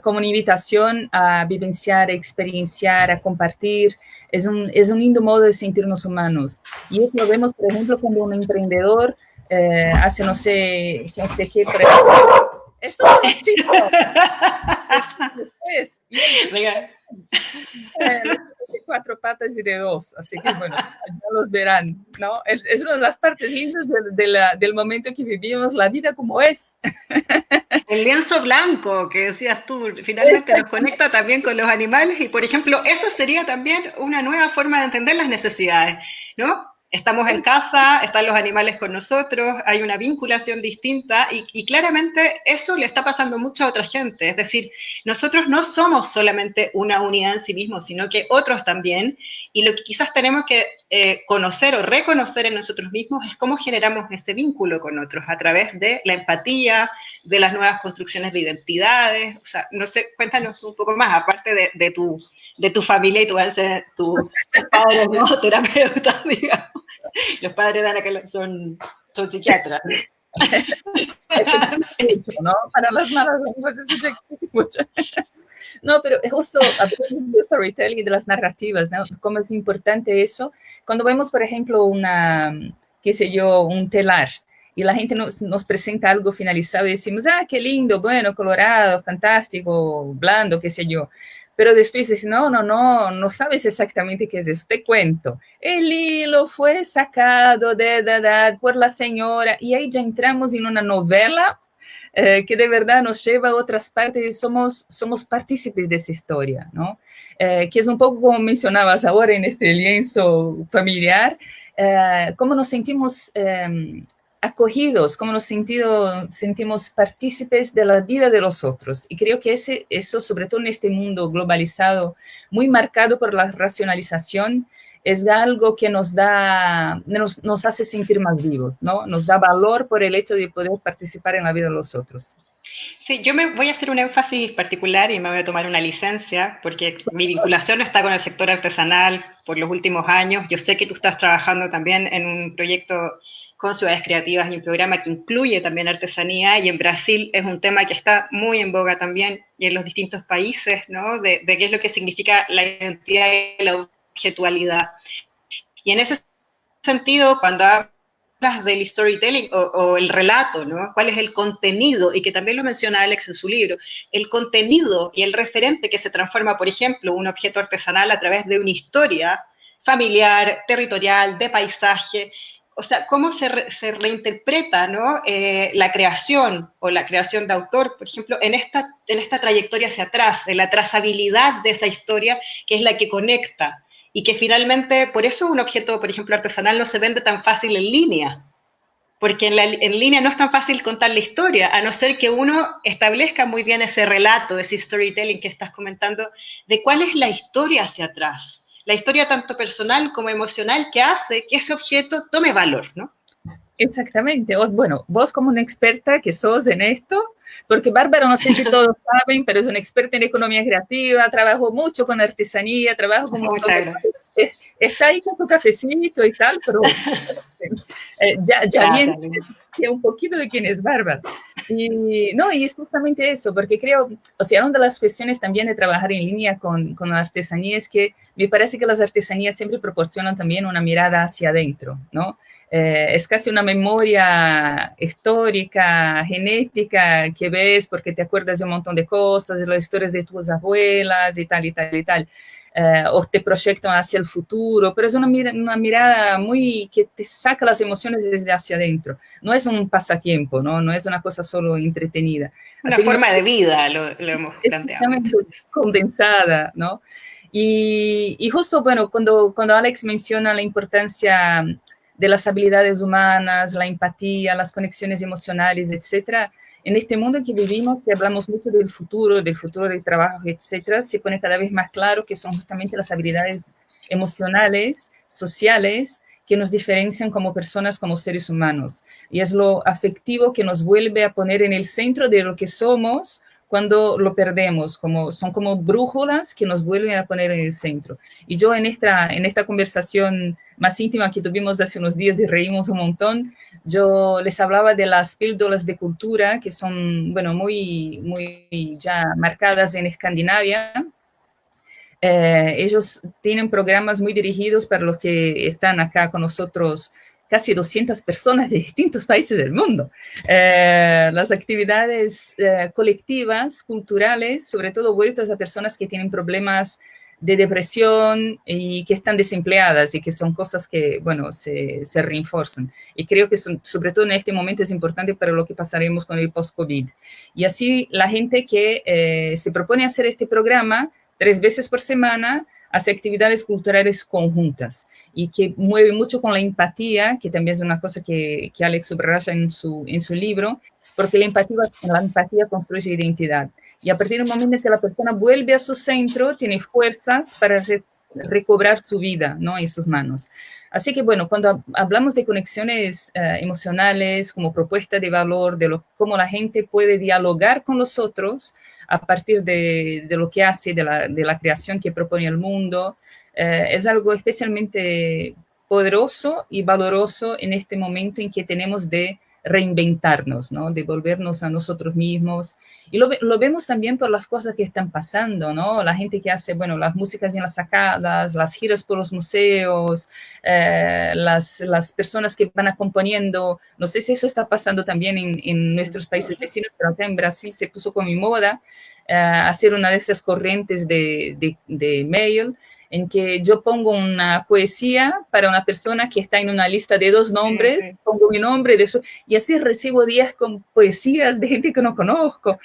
como una invitación a vivenciar, a experienciar, a compartir. Es un lindo modo de sentirnos humanos. Y eso lo vemos, por ejemplo, cuando un emprendedor hace no sé qué, por ejemplo. Esto no es chico. Venga. 4 patas y de 2, así que bueno, ya los verán, ¿no? Es una de las partes lindas del momento que vivimos la vida como es. El lienzo blanco que decías tú, finalmente nos conecta también con los animales y, por ejemplo, eso sería también una nueva forma de entender las necesidades, ¿no? Estamos en casa, están los animales con nosotros, hay una vinculación distinta y claramente eso le está pasando mucho a otra gente. Es decir, nosotros no somos solamente una unidad en sí mismos, sino que otros también. Y lo que quizás tenemos que conocer o reconocer en nosotros mismos es cómo generamos ese vínculo con otros a través de la empatía, de las nuevas construcciones de identidades. O sea, no sé, cuéntanos un poco más, aparte de tu familia y tus padres, ¿no? Terapeutas, digamos. Los padres de Ana Carla son psiquiatras. Mucho, ¿no? Para las malas lenguas eso ya explica mucho. No, pero justo hablando de storytelling y de las narrativas, ¿no? Cómo es importante eso. Cuando vemos, por ejemplo, qué sé yo, un telar, y la gente nos presenta algo finalizado y decimos, ah, qué lindo, bueno, colorado, fantástico, blando, qué sé yo. Pero después dices, no sabes exactamente qué es eso. Te cuento. El hilo fue sacado por la señora, y ahí ya entramos en una novela que de verdad nos lleva a otras partes y somos partícipes de esa historia, ¿no? Que es un poco como mencionabas ahora en este lienzo familiar, cómo nos sentimos acogidos, cómo nos sentimos partícipes de la vida de los otros. Y creo que eso, sobre todo en este mundo globalizado, muy marcado por la racionalización, es algo que nos hace sentir más vivos, ¿no? Nos da valor por el hecho de poder participar en la vida de los otros. Sí, yo me voy a hacer un énfasis particular y me voy a tomar una licencia porque mi vinculación está con el sector artesanal por los últimos años. Yo sé que tú estás trabajando también en un proyecto con ciudades creativas y un programa que incluye también artesanía, y en Brasil es un tema que está muy en boga también y en los distintos países, ¿no? De qué es lo que significa la identidad y la objetualidad. Y en ese sentido, cuando hablas del storytelling o el relato, ¿no? ¿Cuál es el contenido? Y que también lo menciona Alex en su libro, el contenido y el referente que se transforma, por ejemplo, un objeto artesanal a través de una historia familiar, territorial, de paisaje. O sea, cómo se reinterpreta, ¿no? La creación o la creación de autor, por ejemplo, en esta trayectoria hacia atrás, en la trazabilidad de esa historia que es la que conecta y que finalmente, por eso un objeto, por ejemplo, artesanal no se vende tan fácil en línea, porque en línea no es tan fácil contar la historia, a no ser que uno establezca muy bien ese relato, ese storytelling que estás comentando, de cuál es la historia hacia atrás. La historia tanto personal como emocional que hace que ese objeto tome valor, ¿no? Exactamente. Bueno, vos como una experta que sos en esto, porque Bárbara, no sé si todos saben, pero es una experta en economía creativa, trabajo mucho con artesanía, trabajo con un montón de cosas. Está ahí con su cafecito y tal, pero ya bien un poquito de quién es Bárbara. Y es justamente eso, porque creo, o sea, una de las cuestiones también de trabajar en línea con la artesanía es que me parece que las artesanías siempre proporcionan también una mirada hacia adentro, ¿no? Es casi una memoria histórica, genética, que ves porque te acuerdas de un montón de cosas, de las historias de tus abuelas y tal y tal y tal. O te proyectan hacia el futuro, pero es una mirada muy que te saca las emociones desde hacia adentro. No es un pasatiempo, no es una cosa solo entretenida. Una forma de vida, lo hemos planteado. Condensada, ¿no? Y justo, bueno, cuando Alex menciona la importancia de las habilidades humanas, la empatía, las conexiones emocionales, etcétera, en este mundo en que vivimos, que hablamos mucho del futuro del trabajo, etcétera, se pone cada vez más claro que son justamente las habilidades emocionales, sociales, que nos diferencian como personas, como seres humanos. Y es lo afectivo que nos vuelve a poner en el centro de lo que somos cuando lo perdemos, son como brújulas que nos vuelven a poner en el centro. Y yo en esta conversación más íntima que tuvimos hace unos días y reímos un montón, yo les hablaba de las píldoras de cultura que son, bueno, muy, muy ya marcadas en Escandinavia. Ellos tienen programas muy dirigidos para los que están acá con nosotros, casi 200 personas de distintos países del mundo. Las actividades colectivas, culturales, sobre todo vueltas a personas que tienen problemas de depresión y que están desempleadas y que son cosas que, bueno, se refuerzan. Y creo que sobre todo en este momento es importante para lo que pasaremos con el post-COVID. Y así la gente que se propone hacer este programa 3 veces por semana, hace actividades culturales conjuntas y que mueve mucho con la empatía, que también es una cosa que Alex subraya en su libro, porque la empatía construye identidad. Y a partir del momento en que la persona vuelve a su centro, tiene fuerzas para recobrar su vida, ¿no?, en sus manos. Así que, bueno, cuando hablamos de conexiones emocionales como propuesta de valor, de cómo la gente puede dialogar con los otros a partir de lo que hace, de la creación que propone el mundo, es algo especialmente poderoso y valoroso en este momento en que tenemos de reinventarnos, ¿no? De volvernos a nosotros mismos. Y lo vemos también por las cosas que están pasando, ¿no? La gente que hace, bueno, las músicas en las sacadas, las giras por los museos, las personas que van acompañando. No sé si eso está pasando también en nuestros países vecinos, pero acá en Brasil se puso como mi moda hacer una de esas corrientes de mail en que yo pongo una poesía para una persona que está en una lista de 2 nombres, pongo mi nombre, y así recibo 10 con poesías de gente que no conozco.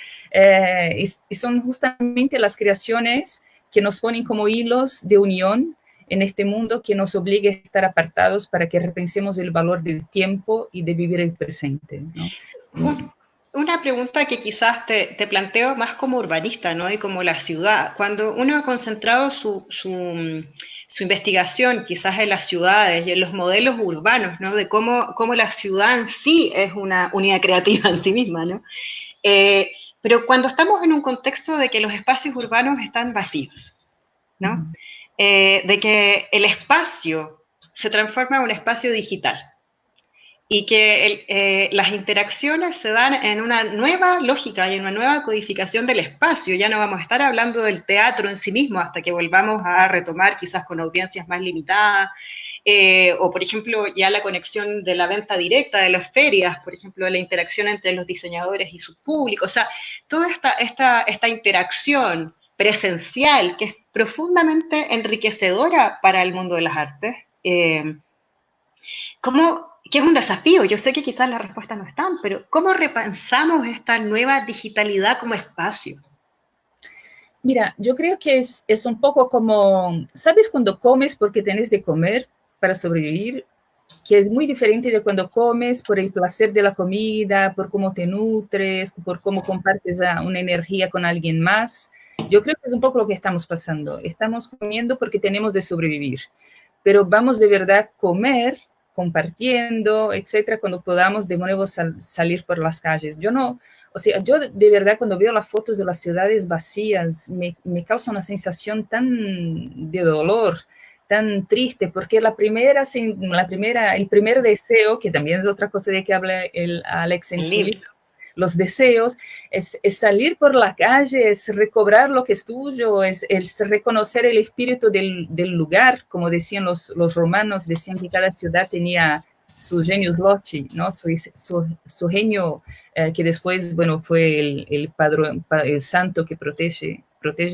Y son justamente las creaciones que nos ponen como hilos de unión en este mundo que nos obliga a estar apartados para que repensemos el valor del tiempo y de vivir el presente, ¿no? Una pregunta que quizás te planteo más como urbanista, ¿no? Y como la ciudad. Cuando uno ha concentrado su investigación quizás en las ciudades y en los modelos urbanos, ¿no? De cómo la ciudad en sí es una unidad creativa en sí misma, ¿no? Pero cuando estamos en un contexto de que los espacios urbanos están vacíos, ¿no? De que el espacio se transforma en un espacio digital. Y que las interacciones se dan en una nueva lógica y en una nueva codificación del espacio. Ya no vamos a estar hablando del teatro en sí mismo hasta que volvamos a retomar quizás con audiencias más limitadas, o por ejemplo ya la conexión de la venta directa de las ferias, por ejemplo la interacción entre los diseñadores y su público, o sea, toda esta interacción presencial que es profundamente enriquecedora para el mundo de las artes, que es un desafío. Yo sé que quizás las respuestas no están, pero ¿cómo repensamos esta nueva digitalidad como espacio? Mira, yo creo que es un poco como, ¿sabes cuando comes porque tienes de comer para sobrevivir? Que es muy diferente de cuando comes por el placer de la comida, por cómo te nutres, por cómo compartes una energía con alguien más. Yo creo que es un poco lo que estamos pasando. Estamos comiendo porque tenemos de sobrevivir, pero vamos de verdad a comer compartiendo, etcétera, cuando podamos de nuevo salir por las calles. Yo de verdad cuando veo las fotos de las ciudades vacías, me causa una sensación tan de dolor, tan triste, porque el primer deseo, que también es otra cosa de que habla Alex en su libro, los deseos, es salir por la calle, es recobrar lo que es tuyo, es reconocer el espíritu del lugar, como decían los romanos, decían que cada ciudad tenía su genius loci, ¿no? Su genio, que después, bueno, fue el santo que protege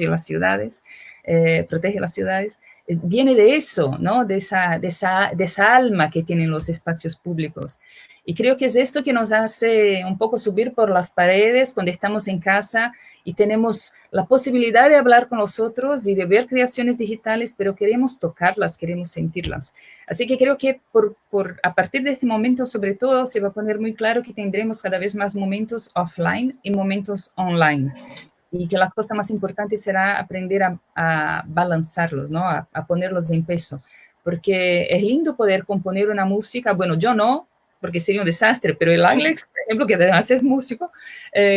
las ciudades, viene de eso, ¿no? De esa alma que tienen los espacios públicos. Y creo que es esto que nos hace un poco subir por las paredes cuando estamos en casa y tenemos la posibilidad de hablar con los otros y de ver creaciones digitales, pero queremos tocarlas, queremos sentirlas. Así que creo que a partir de este momento, sobre todo, se va a poner muy claro que tendremos cada vez más momentos offline y momentos online. Y que la cosa más importante será aprender a balanzarlos, ¿no? A ponerlos en peso. Porque es lindo poder componer una música, bueno, yo no, porque sería un desastre, pero el Alex, por ejemplo, que además es músico,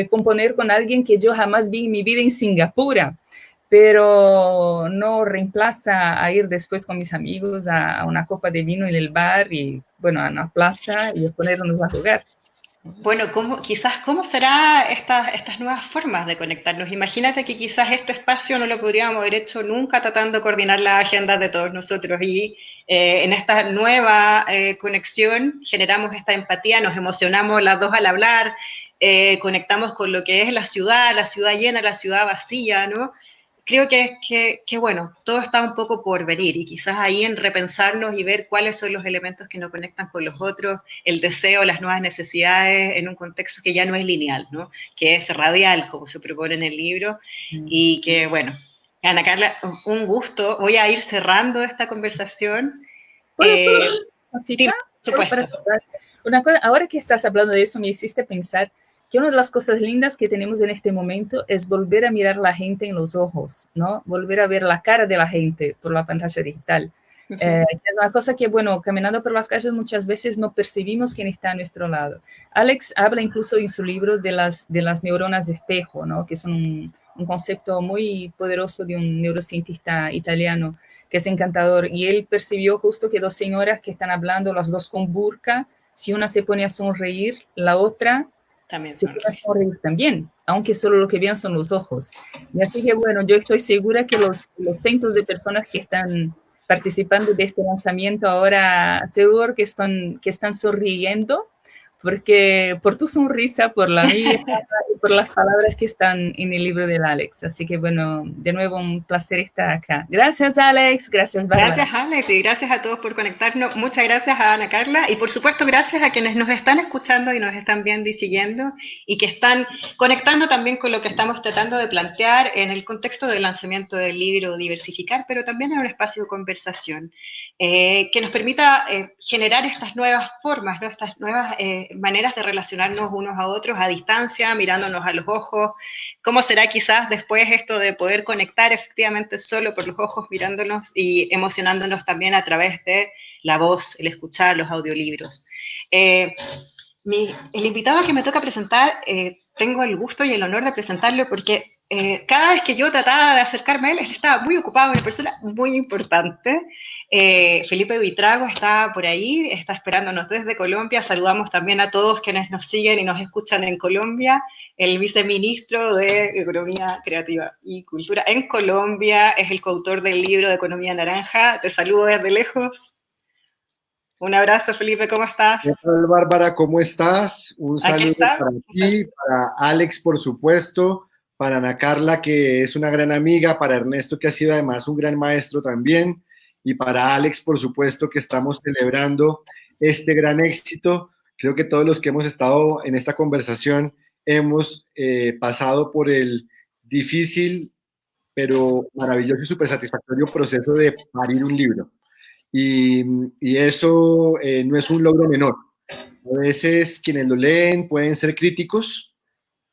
componer con alguien que yo jamás vi en mi vida en Singapur, pero no reemplaza a ir después con mis amigos a una copa de vino en el bar y, bueno, a una plaza y ponernos a jugar. Bueno, ¿cómo será estas nuevas formas de conectarnos? Imagínate que quizás este espacio no lo podríamos haber hecho nunca tratando de coordinar las agendas de todos nosotros y en esta nueva conexión generamos esta empatía, nos emocionamos las dos al hablar, conectamos con lo que es la ciudad llena, la ciudad vacía, ¿no? Creo que bueno, todo está un poco por venir y quizás ahí en repensarnos y ver cuáles son los elementos que nos conectan con los otros, el deseo, las nuevas necesidades en un contexto que ya no es lineal, ¿no? Que es radial, como se propone en el libro, y que bueno, Ana Carla, un gusto. Voy a ir cerrando esta conversación. Sí, una cosa, ahora que estás hablando de eso, me hiciste pensar que una de las cosas lindas que tenemos en este momento es volver a mirar a la gente en los ojos, ¿no? Volver a ver la cara de la gente por la pantalla digital. Es una cosa que, bueno, caminando por las calles muchas veces no percibimos quién está a nuestro lado. Alex habla incluso en su libro de las neuronas de espejo, ¿no? Que son un concepto muy poderoso de un neurocientista italiano que es encantador. Y él percibió justo que 2 señoras que están hablando, las dos con burka, si una se pone a sonreír, la otra También se pone a sonríe. sonreír también, aunque solo lo que vean son los ojos. Y así que, bueno, yo estoy segura que los cientos de personas que están participando de este lanzamiento ahora, seguro que están sonriendo, porque por tu sonrisa, por la mía y por las palabras que están en el libro del Alex. Así que, bueno, de nuevo un placer estar acá. Gracias, Alex. Gracias, Bárbara. Gracias, Alex, y gracias a todos por conectarnos. Muchas gracias a Ana Carla y por supuesto gracias a quienes nos están escuchando y nos están viendo y siguiendo y que están conectando también con lo que estamos tratando de plantear en el contexto del lanzamiento del libro Diversificar, pero también en un espacio de conversación que nos permita generar estas nuevas formas, ¿no? Estas nuevas maneras de relacionarnos unos a otros a distancia, mirándonos a los ojos. ¿Cómo será quizás después esto de poder conectar efectivamente solo por los ojos, mirándonos y emocionándonos también a través de la voz, el escuchar los audiolibros? El invitado que me toca presentar, tengo el gusto y el honor de presentarlo porque cada vez que yo trataba de acercarme a él estaba muy ocupado, una persona muy importante. Felipe Buitrago está por ahí, está esperándonos desde Colombia. Saludamos también a todos quienes nos siguen y nos escuchan en Colombia. El viceministro de Economía Creativa y Cultura en Colombia, es el coautor del libro de Economía Naranja. Te saludo desde lejos. Un abrazo, Felipe, ¿cómo estás? ¿Qué tal, Bárbara? ¿Cómo estás? Un saludo para ti, para Alex, por supuesto, para Ana Carla, que es una gran amiga, para Ernesto, que ha sido además un gran maestro también, y para Alex, por supuesto, que estamos celebrando este gran éxito. Creo que todos los que hemos estado en esta conversación hemos pasado por el difícil, pero maravilloso y súper satisfactorio proceso de parir un libro. Y eso no es un logro menor. A veces quienes lo leen pueden ser críticos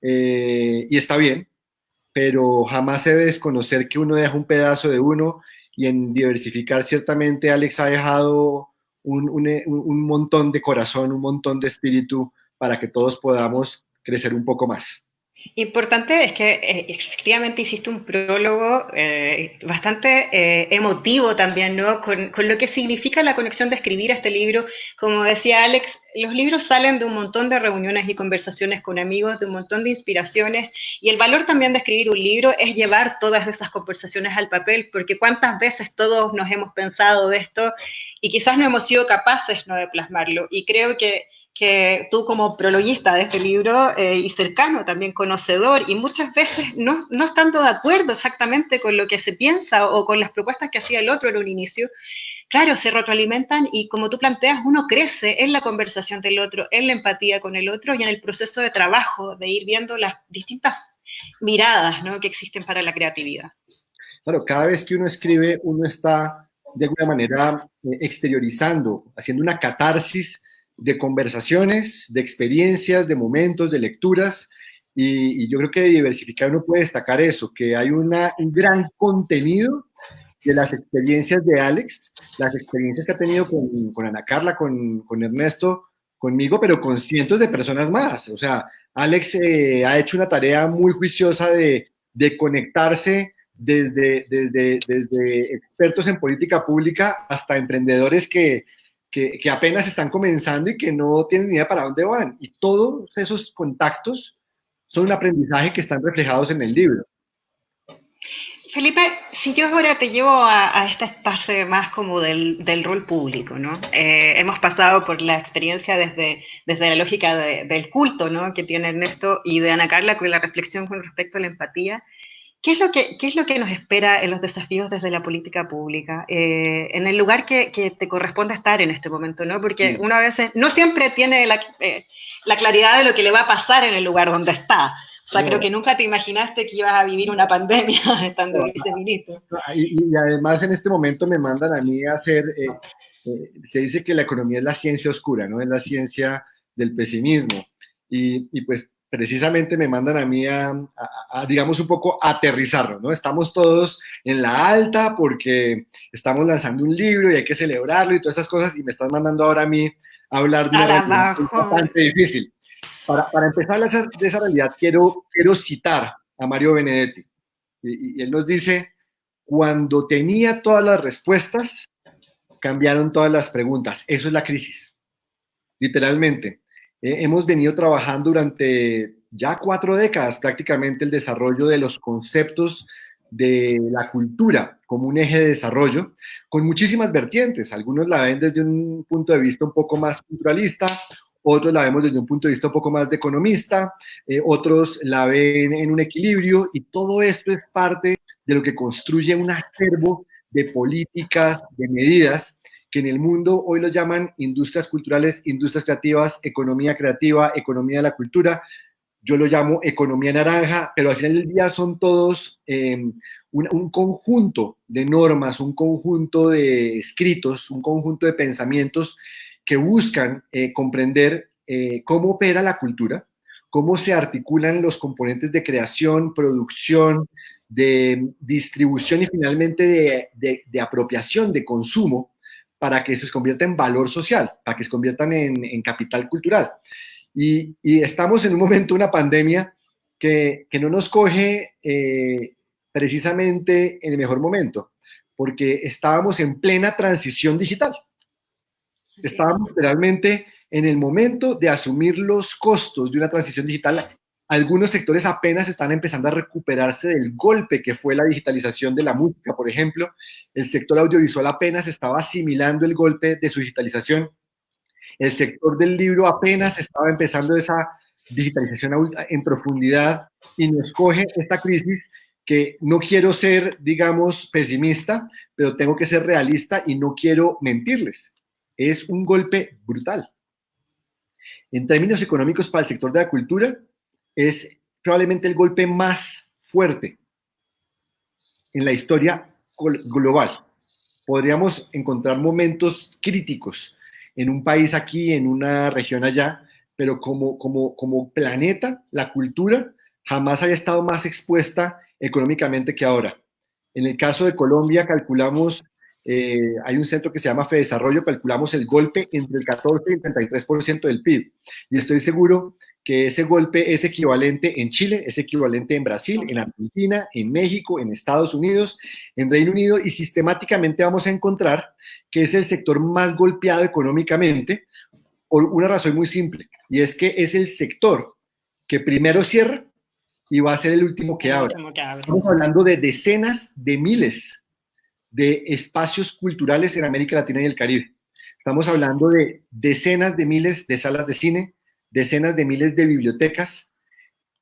y está bien, pero jamás se debe desconocer que uno deja un pedazo de uno y en diversificar ciertamente Alex ha dejado un montón de corazón, un montón de espíritu para que todos podamos crecer un poco más. Importante es que efectivamente hiciste un prólogo bastante emotivo también, ¿no? Con lo que significa la conexión de escribir este libro. Como decía Alex, los libros salen de un montón de reuniones y conversaciones con amigos, de un montón de inspiraciones, y el valor también de escribir un libro es llevar todas esas conversaciones al papel, porque cuántas veces todos nos hemos pensado de esto y quizás no hemos sido capaces, ¿no?, de plasmarlo. Y creo que tú como prologuista de este libro y cercano también conocedor y muchas veces no estando de acuerdo exactamente con lo que se piensa o con las propuestas que hacía el otro en un inicio, claro, se retroalimentan y como tú planteas, uno crece en la conversación del otro, en la empatía con el otro y en el proceso de trabajo, de ir viendo las distintas miradas, ¿no?, que existen para la creatividad. Claro, cada vez que uno escribe, uno está de alguna manera exteriorizando, haciendo una catarsis de conversaciones, de experiencias, de momentos, de lecturas, y yo creo que de diversificar uno puede destacar eso, que hay un gran contenido de las experiencias de Alex, las experiencias que ha tenido con Ana Carla, con Ernesto, conmigo, pero con cientos de personas más. O sea, Alex ha hecho una tarea muy juiciosa de conectarse desde expertos en política pública hasta emprendedores que apenas están comenzando y que no tienen ni idea para dónde van. Y todos esos contactos son un aprendizaje que están reflejados en el libro. Felipe, si yo ahora te llevo a este espacio más como del rol público, ¿no? Hemos pasado por la experiencia desde la lógica del culto, ¿no?, que tiene Ernesto y de Ana Carla con la reflexión con respecto a la empatía. ¿Qué es lo que nos espera en los desafíos desde la política pública? En el lugar que te corresponde estar en este momento, ¿no? Porque uno a veces no siempre tiene la claridad de lo que le va a pasar en el lugar donde está. O sea, creo que nunca te imaginaste que ibas a vivir una pandemia estando viceministro. Y además en este momento me mandan a mí a hacer, se dice que la economía es la ciencia oscura, ¿no? Es la ciencia del pesimismo. Y pues precisamente me mandan a mí a digamos, un poco aterrizarlo, ¿no? Estamos todos en la alta porque estamos lanzando un libro y hay que celebrarlo y todas esas cosas, y me están mandando ahora a mí a hablar de una realidad bastante difícil. Para empezar de esa realidad, quiero citar a Mario Benedetti. Y él nos dice: cuando tenía todas las respuestas, cambiaron todas las preguntas. Eso es la crisis. literalmente. Hemos venido trabajando durante ya 4 décadas prácticamente el desarrollo de los conceptos de la cultura como un eje de desarrollo, con muchísimas vertientes. Algunos la ven desde un punto de vista un poco más culturalista, otros la vemos desde un punto de vista un poco más de economista, otros la ven en un equilibrio, y todo esto es parte de lo que construye un acervo de políticas, de medidas, que en el mundo hoy lo llaman industrias culturales, industrias creativas, economía creativa, economía de la cultura. Yo lo llamo economía naranja, pero al final del día son todos un conjunto de normas, un conjunto de escritos, un conjunto de pensamientos que buscan comprender cómo opera la cultura, cómo se articulan los componentes de creación, producción, de distribución y finalmente de apropiación, de consumo, para que se convierta en valor social, para que se conviertan en capital cultural. Y estamos en un momento, una pandemia, que no nos coge precisamente en el mejor momento, porque estábamos en plena transición digital. Estábamos realmente en el momento de asumir los costos de una transición digital. Algunos sectores apenas están empezando a recuperarse del golpe que fue la digitalización de la música, por ejemplo. El sector audiovisual apenas estaba asimilando el golpe de su digitalización. El sector del libro apenas estaba empezando esa digitalización en profundidad, y nos coge esta crisis que no quiero ser, digamos, pesimista, pero tengo que ser realista y no quiero mentirles. Es un golpe brutal. En términos económicos, para el sector de la cultura, es probablemente el golpe más fuerte en la historia global. Podríamos encontrar momentos críticos en un país aquí, en una región allá, pero como planeta, la cultura jamás había estado más expuesta económicamente que ahora. En el caso de Colombia, calculamos, hay un centro que se llama FEDesarrollo, calculamos el golpe entre el 14 y el 33% del PIB. Y estoy seguro que ese golpe es equivalente en Chile, es equivalente en Brasil, en Argentina, en México, en Estados Unidos, en Reino Unido, y sistemáticamente vamos a encontrar que es el sector más golpeado económicamente por una razón muy simple, y es que es el sector que primero cierra y va a ser el último que abra. Estamos hablando de decenas de miles de espacios culturales en América Latina y el Caribe. Estamos hablando de decenas de miles de salas de cine, decenas de miles de bibliotecas,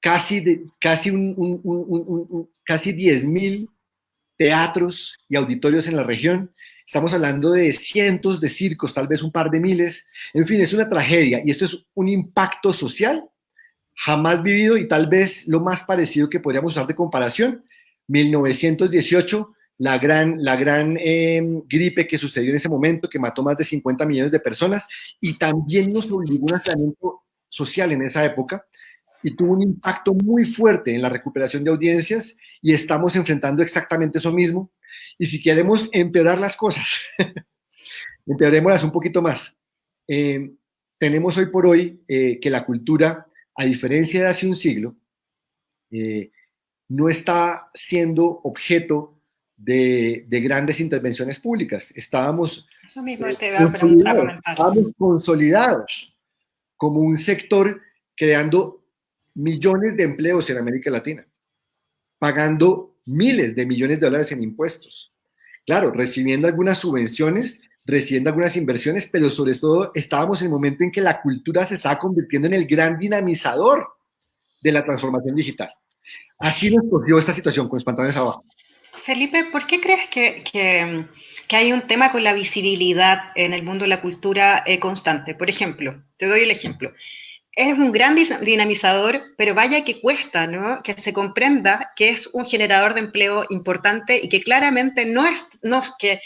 casi 10.000 teatros y auditorios en la región. Estamos hablando de cientos de circos, tal vez un par de miles. En fin, es una tragedia, y esto es un impacto social jamás vivido, y tal vez lo más parecido que podríamos usar de comparación, 1918, la gran gripe que sucedió en ese momento, que mató más de 50 millones de personas, y también nos obligó a un aislamiento social en esa época, y tuvo un impacto muy fuerte en la recuperación de audiencias, y estamos enfrentando exactamente eso mismo. Y si queremos empeorar las cosas, empeorémoslas un poquito más. Tenemos hoy por hoy que la cultura, a diferencia de hace un siglo, no está siendo objeto de grandes intervenciones públicas. Estábamos consolidados como un sector creando millones de empleos en América Latina, pagando miles de millones de dólares en impuestos. Claro, recibiendo algunas subvenciones, recibiendo algunas inversiones, pero sobre todo estábamos en el momento en que la cultura se estaba convirtiendo en el gran dinamizador de la transformación digital. Así nos cogió esta situación con los pantalones abajo. Felipe, ¿por qué crees que hay un tema con la visibilidad en el mundo de la cultura constante? Por ejemplo, te doy el ejemplo. Es un gran dinamizador, pero vaya que cuesta, ¿no? Que se comprenda que es un generador de empleo importante, y que claramente no es que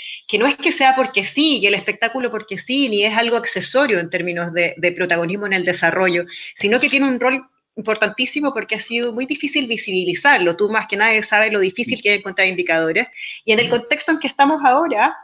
sea porque sí, y el espectáculo porque sí, ni es algo accesorio en términos de protagonismo en el desarrollo, sino que tiene un rol importantísimo, porque ha sido muy difícil visibilizarlo. Tú más que nadie sabes lo difícil que es encontrar indicadores, y en el contexto en que estamos ahora,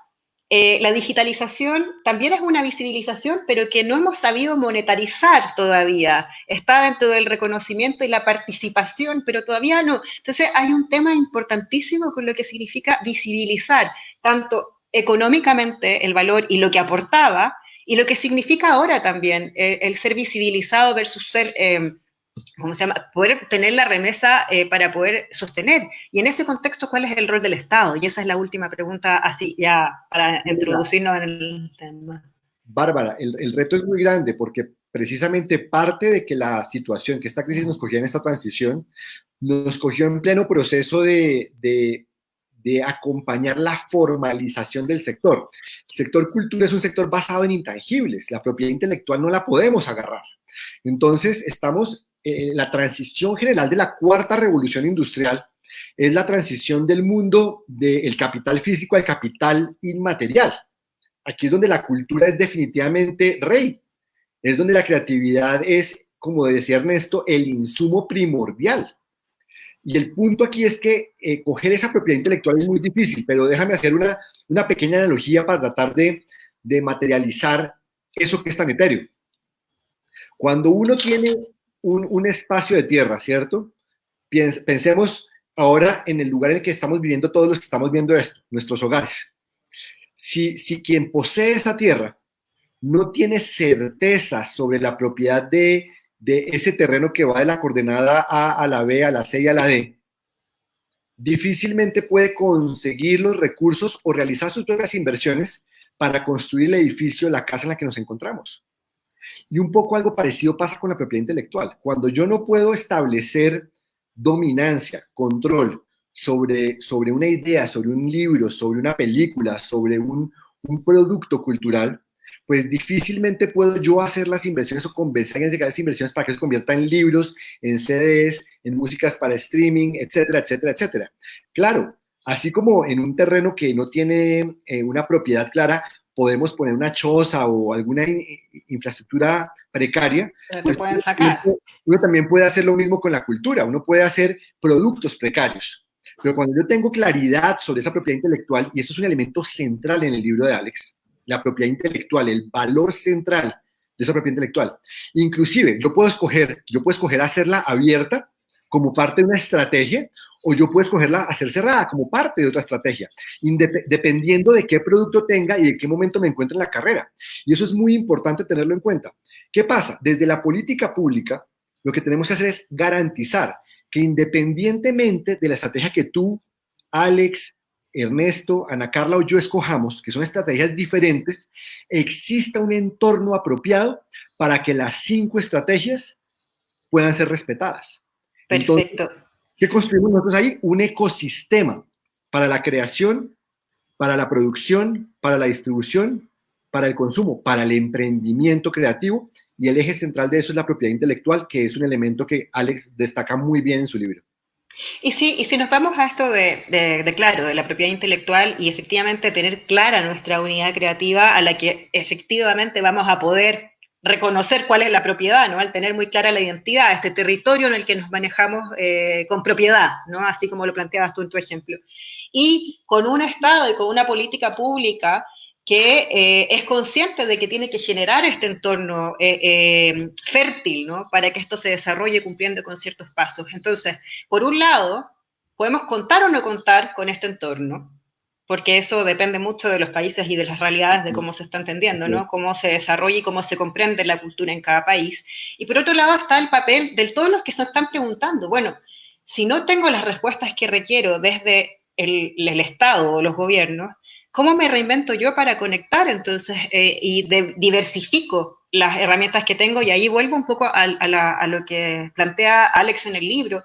la digitalización también es una visibilización, pero que no hemos sabido monetarizar todavía. Está dentro del reconocimiento y la participación, pero todavía no. Entonces hay un tema importantísimo con lo que significa visibilizar tanto económicamente el valor y lo que aportaba, y lo que significa ahora también el ser visibilizado versus ser, ¿cómo se llama? Poder tener la remesa para poder sostener. Y en ese contexto, ¿cuál es el rol del Estado? Y esa es la última pregunta, así ya para introducirnos en el tema. Bárbara, el reto es muy grande porque precisamente parte de que la situación, que esta crisis nos cogió en esta transición, nos cogió en pleno proceso de acompañar la formalización del sector. El sector cultura es un sector basado en intangibles, la propiedad intelectual no la podemos agarrar. Entonces, estamos en la transición general de la cuarta revolución industrial, es la transición del mundo del capital físico al capital inmaterial. Aquí es donde la cultura es definitivamente rey, es donde la creatividad es, como decía Ernesto, el insumo primordial. Y el punto aquí es que coger esa propiedad intelectual es muy difícil, pero déjame hacer una pequeña analogía para tratar de materializar eso que es tan etéreo. Cuando uno tiene un espacio de tierra, ¿cierto? Pensemos ahora en el lugar en el que estamos viviendo todos los que estamos viendo esto, nuestros hogares. Si quien posee esta tierra no tiene certeza sobre la propiedad de ese terreno que va de la coordenada A a la B, a la C y a la D, difícilmente puede conseguir los recursos o realizar sus propias inversiones para construir el edificio, la casa en la que nos encontramos. Y un poco algo parecido pasa con la propiedad intelectual. Cuando yo no puedo establecer dominancia, control sobre una idea, sobre un libro, sobre una película, sobre un producto cultural, pues difícilmente puedo yo hacer las inversiones o convencer a alguien de que haga inversiones para que se convierta en libros, en CDs, en músicas para streaming, etcétera, etcétera, etcétera. Claro, así como en un terreno que no tiene una propiedad clara, podemos poner una choza o alguna infraestructura precaria. Pues pueden sacar. Uno también puede hacer lo mismo con la cultura, uno puede hacer productos precarios. Pero cuando yo tengo claridad sobre esa propiedad intelectual, y eso es un elemento central en el libro de Alex, la propiedad intelectual, el valor central de esa propiedad intelectual. Inclusive, yo puedo escoger hacerla abierta como parte de una estrategia, o yo puedo escogerla hacer cerrada como parte de otra estrategia, dependiendo de qué producto tenga y de qué momento me encuentre en la carrera. Y eso es muy importante tenerlo en cuenta. ¿Qué pasa? Desde la política pública, lo que tenemos que hacer es garantizar que independientemente de la estrategia que tú, Alex, Ernesto, Ana Carla o yo escojamos, que son estrategias diferentes, exista un entorno apropiado para que las 5 estrategias puedan ser respetadas. Perfecto. Entonces, ¿qué construimos nosotros ahí? Un ecosistema para la creación, para la producción, para la distribución, para el consumo, para el emprendimiento creativo, y el eje central de eso es la propiedad intelectual, que es un elemento que Alex destaca muy bien en su libro. Y si nos vamos a esto claro, de la propiedad intelectual y efectivamente tener clara nuestra unidad creativa a la que efectivamente vamos a poder reconocer cuál es la propiedad, ¿no? Al tener muy clara la identidad, este territorio en el que nos manejamos con propiedad, ¿no? Así como lo planteabas tú en tu ejemplo. Y con un Estado y con una política pública que es consciente de que tiene que generar este entorno fértil, ¿no? Para que esto se desarrolle cumpliendo con ciertos pasos. Entonces, por un lado, podemos contar o no contar con este entorno, porque eso depende mucho de los países y de las realidades de cómo se está entendiendo, ¿no? Cómo se desarrolla y cómo se comprende la cultura en cada país. Y por otro lado está el papel de todos los que se están preguntando, bueno, si no tengo las respuestas que requiero desde el Estado o los gobiernos, ¿cómo me reinvento yo para conectar entonces y diversifico las herramientas que tengo? Y ahí vuelvo un poco a lo que plantea Alex en el libro.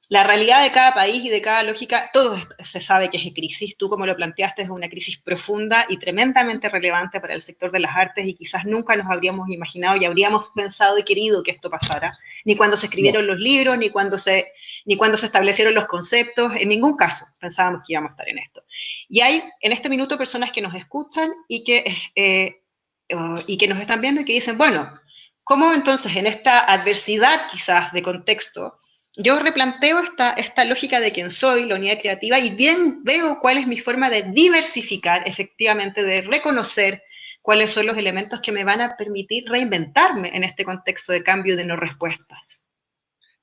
La realidad de cada país y de cada lógica, todo se sabe que es crisis. Tú, como lo planteaste, es una crisis profunda y tremendamente relevante para el sector de las artes y quizás nunca nos habríamos imaginado y habríamos pensado y querido que esto pasara. Ni cuando se escribieron los libros, ni cuando se establecieron los conceptos, en ningún caso pensábamos que íbamos a estar en esto. Y hay en este minuto personas que nos escuchan y que nos están viendo y que dicen, bueno, ¿cómo entonces en esta adversidad quizás de contexto yo replanteo esta lógica de quién soy, la unidad creativa, y bien veo cuál es mi forma de diversificar, efectivamente, de reconocer cuáles son los elementos que me van a permitir reinventarme en este contexto de cambio y de no respuestas?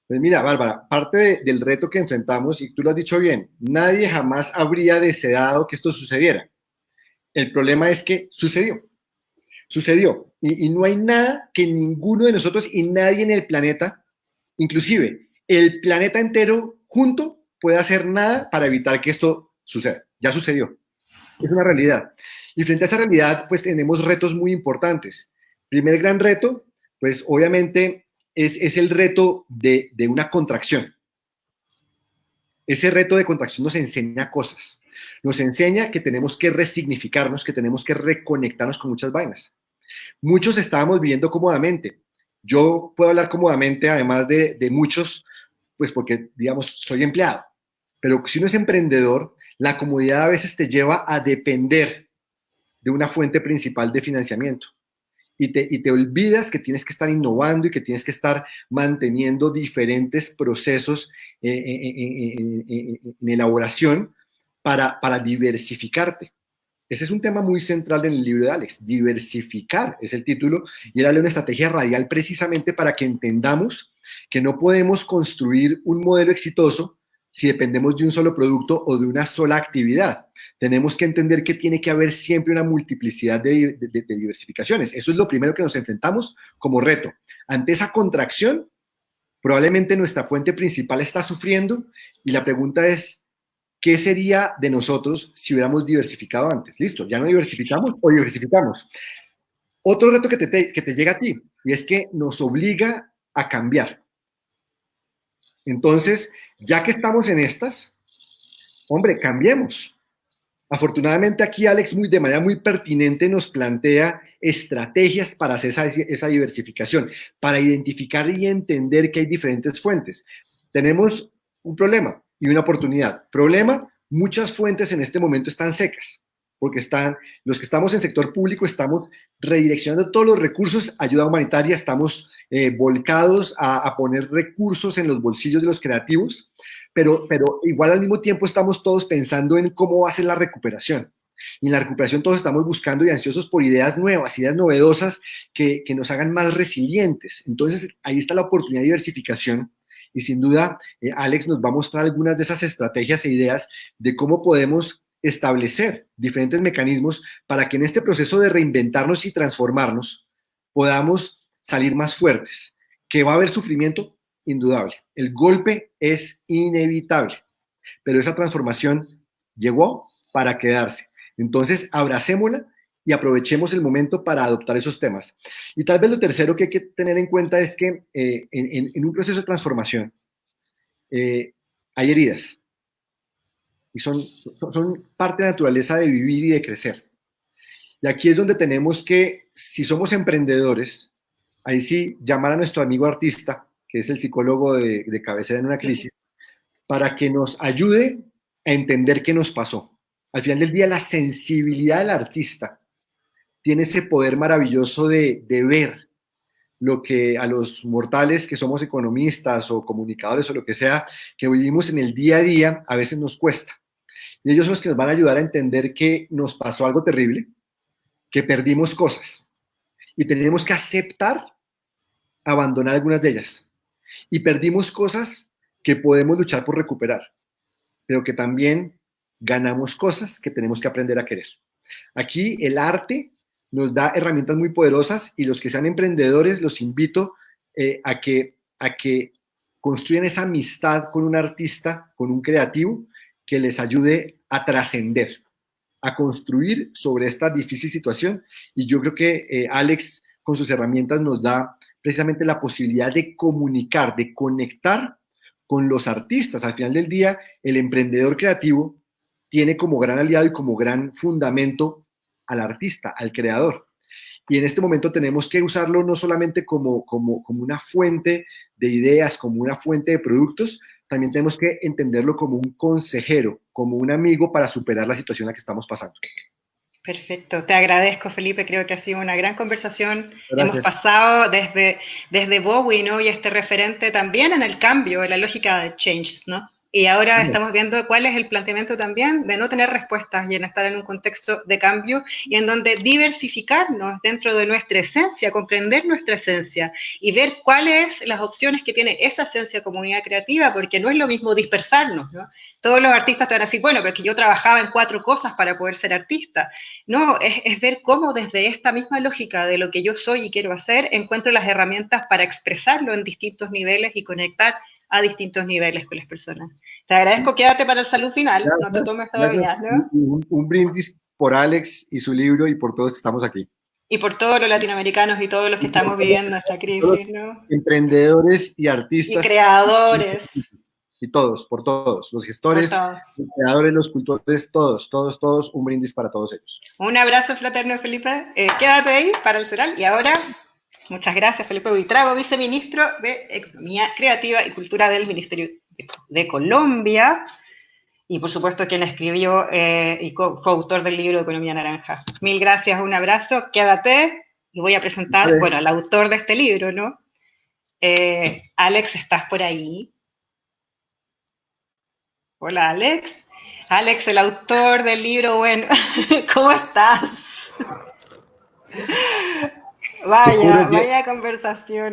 Pues mira, Bárbara, parte del reto que enfrentamos, y tú lo has dicho bien, nadie jamás habría deseado que esto sucediera. El problema es que sucedió. Sucedió. Y no hay nada que ninguno de nosotros y nadie en el planeta, inclusive el planeta entero junto, pueda hacer nada para evitar que esto suceda. Ya sucedió. Es una realidad. Y frente a esa realidad, pues tenemos retos muy importantes. Primer gran reto, pues obviamente es el reto de una contracción. Ese reto de contracción nos enseña cosas. Nos enseña que tenemos que resignificarnos, que tenemos que reconectarnos con muchas vainas. Muchos estábamos viviendo cómodamente. Yo puedo hablar cómodamente, además de muchos, pues porque, digamos, soy empleado. Pero si uno es emprendedor, la comodidad a veces te lleva a depender de una fuente principal de financiamiento. Y te olvidas que tienes que estar innovando y que tienes que estar manteniendo diferentes procesos en elaboración para diversificarte. Ese es un tema muy central en el libro de Alex. Diversificar es el título, y él habla de una estrategia radial precisamente para que entendamos que no podemos construir un modelo exitoso si dependemos de un solo producto o de una sola actividad. Tenemos que entender que tiene que haber siempre una multiplicidad de diversificaciones. Eso es lo primero que nos enfrentamos como reto. Ante esa contracción, probablemente nuestra fuente principal está sufriendo, y la pregunta es, ¿qué sería de nosotros si hubiéramos diversificado antes? Listo, ya no diversificamos o diversificamos. Otro reto que te llega a ti, y es que nos obliga a cambiar. Entonces, ya que estamos en estas, hombre, cambiemos. Afortunadamente aquí Alex de manera muy pertinente nos plantea estrategias para hacer esa diversificación, para identificar y entender que hay diferentes fuentes. Tenemos un problema y una oportunidad. Problema, muchas fuentes en este momento están secas, porque los que estamos en sector público estamos redireccionando todos los recursos, ayuda humanitaria, estamos volcados a poner recursos en los bolsillos de los creativos, pero igual al mismo tiempo estamos todos pensando en cómo va a ser la recuperación. Y en la recuperación todos estamos buscando y ansiosos por ideas nuevas, ideas novedosas que nos hagan más resilientes. Entonces ahí está la oportunidad de diversificación, y sin duda Alex nos va a mostrar algunas de esas estrategias e ideas de cómo podemos establecer diferentes mecanismos para que en este proceso de reinventarnos y transformarnos podamos salir más fuertes. ¿Que va a haber sufrimiento? Indudable. El golpe es inevitable, pero esa transformación llegó para quedarse. Entonces, abracémosla y aprovechemos el momento para adoptar esos temas. Y tal vez lo tercero que hay que tener en cuenta es que en un proceso de transformación hay heridas. Y son parte de la naturaleza de vivir y de crecer. Y aquí es donde tenemos que, si somos emprendedores, ahí sí, llamar a nuestro amigo artista, que es el psicólogo de cabecera en una crisis, para que nos ayude a entender qué nos pasó. Al final del día, la sensibilidad del artista tiene ese poder maravilloso de ver lo que a los mortales que somos economistas o comunicadores o lo que sea, que vivimos en el día a día, a veces nos cuesta. Y ellos son los que nos van a ayudar a entender que nos pasó algo terrible, que perdimos cosas y tenemos que aceptar abandonar algunas de ellas. Y perdimos cosas que podemos luchar por recuperar, pero que también ganamos cosas que tenemos que aprender a querer. Aquí el arte nos da herramientas muy poderosas, y los que sean emprendedores los invito a que construyan esa amistad con un artista, con un creativo, que les ayude a trascender, a construir sobre esta difícil situación. Y yo creo que Alex, con sus herramientas, nos da precisamente la posibilidad de comunicar, de conectar con los artistas. Al final del día, el emprendedor creativo tiene como gran aliado y como gran fundamento al artista, al creador. Y en este momento tenemos que usarlo no solamente como una fuente de ideas, como una fuente de productos, también tenemos que entenderlo como un consejero, como un amigo para superar la situación en la que estamos pasando. Perfecto, te agradezco, Felipe, creo que ha sido una gran conversación. Gracias. Hemos pasado desde Bowie, ¿no? Y este referente también en el cambio, en la lógica de change, ¿no? Y ahora estamos viendo cuál es el planteamiento también de no tener respuestas y en estar en un contexto de cambio y en donde diversificarnos dentro de nuestra esencia, comprender nuestra esencia y ver cuáles las opciones que tiene esa esencia comunidad creativa, porque no es lo mismo dispersarnos, ¿no? Todos los artistas te van a decir, bueno, pero es que yo trabajaba en 4 cosas para poder ser artista. No, es ver cómo desde esta misma lógica de lo que yo soy y quiero hacer, encuentro las herramientas para expresarlo en distintos niveles y conectar a distintos niveles con las personas. Te agradezco, quédate para el salud final, gracias, no te tomes todavía, ¿no? Un brindis por Alex y su libro y por todos que estamos aquí. Y por todos los latinoamericanos y todos los que estamos viviendo esta crisis, ¿no? Emprendedores y artistas. Y creadores. Y todos, por todos, los gestores, los creadores, los cultores, todos, un brindis para todos ellos. Un abrazo fraterno, Felipe. Quédate ahí para el ceral y ahora... Muchas gracias, Felipe Buitrago, viceministro de Economía Creativa y Cultura del Ministerio de Colombia, y por supuesto quien escribió y coautor del libro Economía Naranja. Mil gracias, un abrazo, quédate, y voy a presentar, bueno, al autor de este libro, ¿no? Alex, ¿estás por ahí? Hola, Alex. Alex, el autor del libro, bueno, ¿cómo estás? Vaya conversación.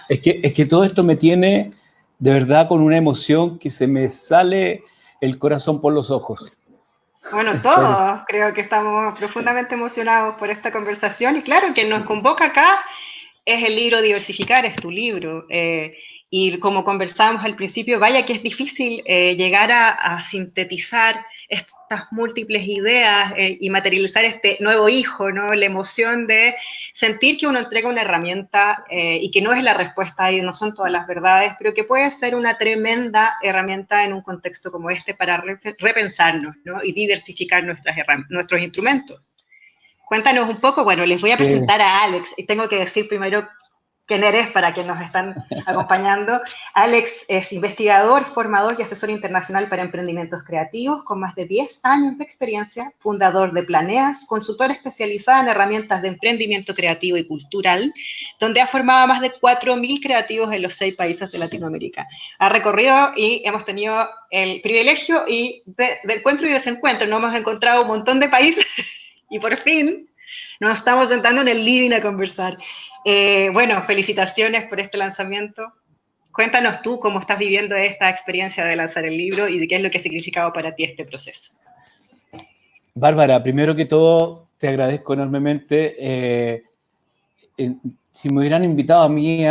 Es que todo esto me tiene de verdad con una emoción que se me sale el corazón por los ojos. Bueno, todos creo que estamos profundamente emocionados por esta conversación y claro, quien nos convoca acá es el libro Diversificar, es tu libro. Y como conversábamos al principio, vaya que es difícil llegar a sintetizar estas múltiples ideas y materializar este nuevo hijo, ¿no? La emoción de sentir que uno entrega una herramienta y que no es la respuesta y no son todas las verdades, pero que puede ser una tremenda herramienta en un contexto como este para repensarnos, ¿no? Y diversificar nuestros instrumentos. Cuéntanos un poco, bueno, les voy a presentar a Alex y tengo que decir primero quién eres para quienes nos están acompañando. Alex es investigador, formador y asesor internacional para emprendimientos creativos con más de 10 años de experiencia, fundador de Planeas, consultor especializada en herramientas de emprendimiento creativo y cultural, donde ha formado a más de 4.000 creativos en los 6 países de Latinoamérica. Ha recorrido y hemos tenido el privilegio de encuentro y desencuentro. Nos hemos encontrado un montón de países y por fin nos estamos sentando en el living a conversar. Bueno, felicitaciones por este lanzamiento. Cuéntanos tú cómo estás viviendo esta experiencia de lanzar el libro y de qué es lo que ha significado para ti este proceso. Bárbara, primero que todo, te agradezco enormemente. Si me hubieran invitado a mí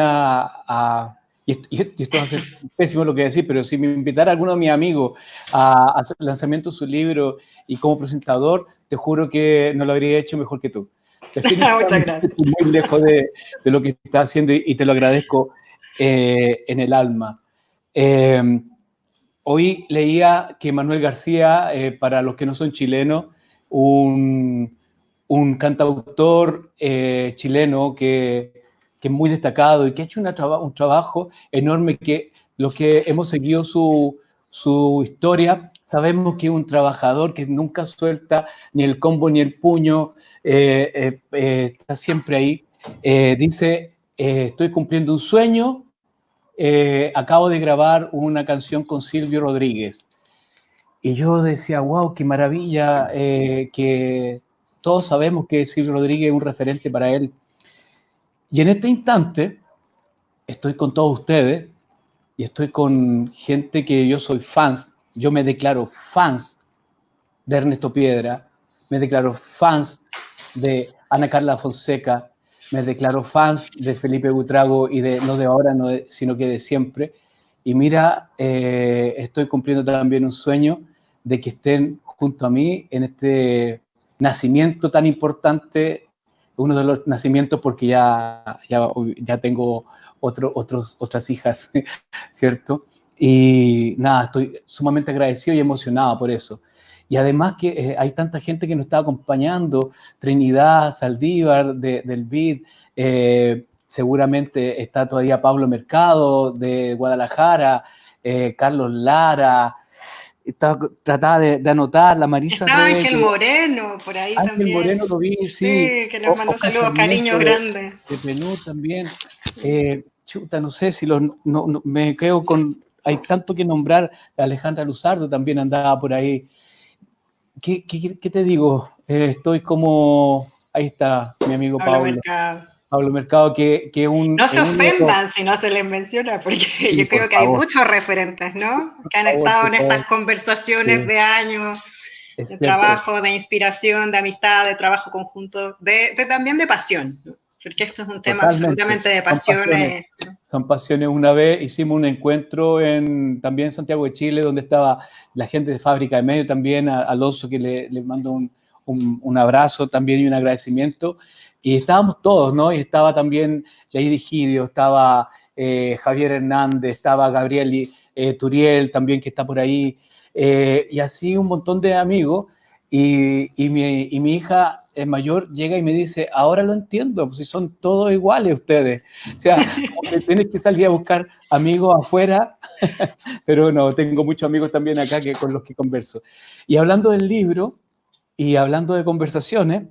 y esto va a ser pésimo lo que voy a decir, pero si me invitara alguno de mis amigos a hacer el lanzamiento de su libro y como presentador, te juro que no lo habría hecho mejor que tú. Muchas gracias. Muy lejos de lo que estás haciendo y te lo agradezco en el alma. Hoy leía que Manuel García, para los que no son chilenos, un cantautor chileno que es muy destacado y que ha hecho un trabajo enorme, que los que hemos seguido su historia sabemos que es un trabajador que nunca suelta ni el combo ni el puño, está siempre ahí. Dice, estoy cumpliendo un sueño, acabo de grabar una canción con Silvio Rodríguez. Y yo decía, wow, qué maravilla, que todos sabemos que Silvio Rodríguez es un referente para él. Y en este instante estoy con todos ustedes y estoy con gente que yo soy fans. Yo me declaro fans de Ernesto Piedra, me declaro fans de Ana Carla Fonseca, me declaro fans de Felipe Buitrago y no de ahora, sino que de siempre. Y mira, estoy cumpliendo también un sueño de que estén junto a mí en este nacimiento tan importante, uno de los nacimientos porque ya tengo otras hijas, ¿cierto? Y nada, estoy sumamente agradecido y emocionado por eso. Y además que hay tanta gente que nos está acompañando, Trinidad, Saldívar del BID, seguramente está todavía Pablo Mercado de Guadalajara, Carlos Lara, trataba de anotar, la Marisa. Está Ángel Moreno, por ahí Ángel también. Ángel Moreno lo vi, sí. Sí, que nos mandó saludos, cariño grande. De Penú también. Chuta, no sé si me quedo con... hay tanto que nombrar. Alejandra Luzardo también andaba por ahí. ¿Qué te digo? Estoy como... Ahí está mi amigo Pablo. Pablo Mercado, que un... No se ofendan si no se les menciona, porque sí, yo creo que hay muchos referentes, ¿no? Que han estado en estas conversaciones de años, de trabajo, de inspiración, de amistad, de trabajo conjunto, también de pasión, ¿no? Porque esto es un tema absolutamente de pasiones. Son pasiones. Una vez hicimos un encuentro también en Santiago de Chile, donde estaba la gente de Fábrica de Medios, también a Alonso, que le mando un abrazo también y un agradecimiento. Y estábamos todos, ¿no? Y estaba también Lady Gidio, estaba Javier Hernández, estaba Gabriel Turiel también, que está por ahí, y así un montón de amigos. Y mi hija mayor llega y me dice, ahora lo entiendo, pues si son todos iguales ustedes. O sea, tienes que salir a buscar amigos afuera, pero no, tengo muchos amigos también acá con los que converso. Y hablando del libro y hablando de conversaciones,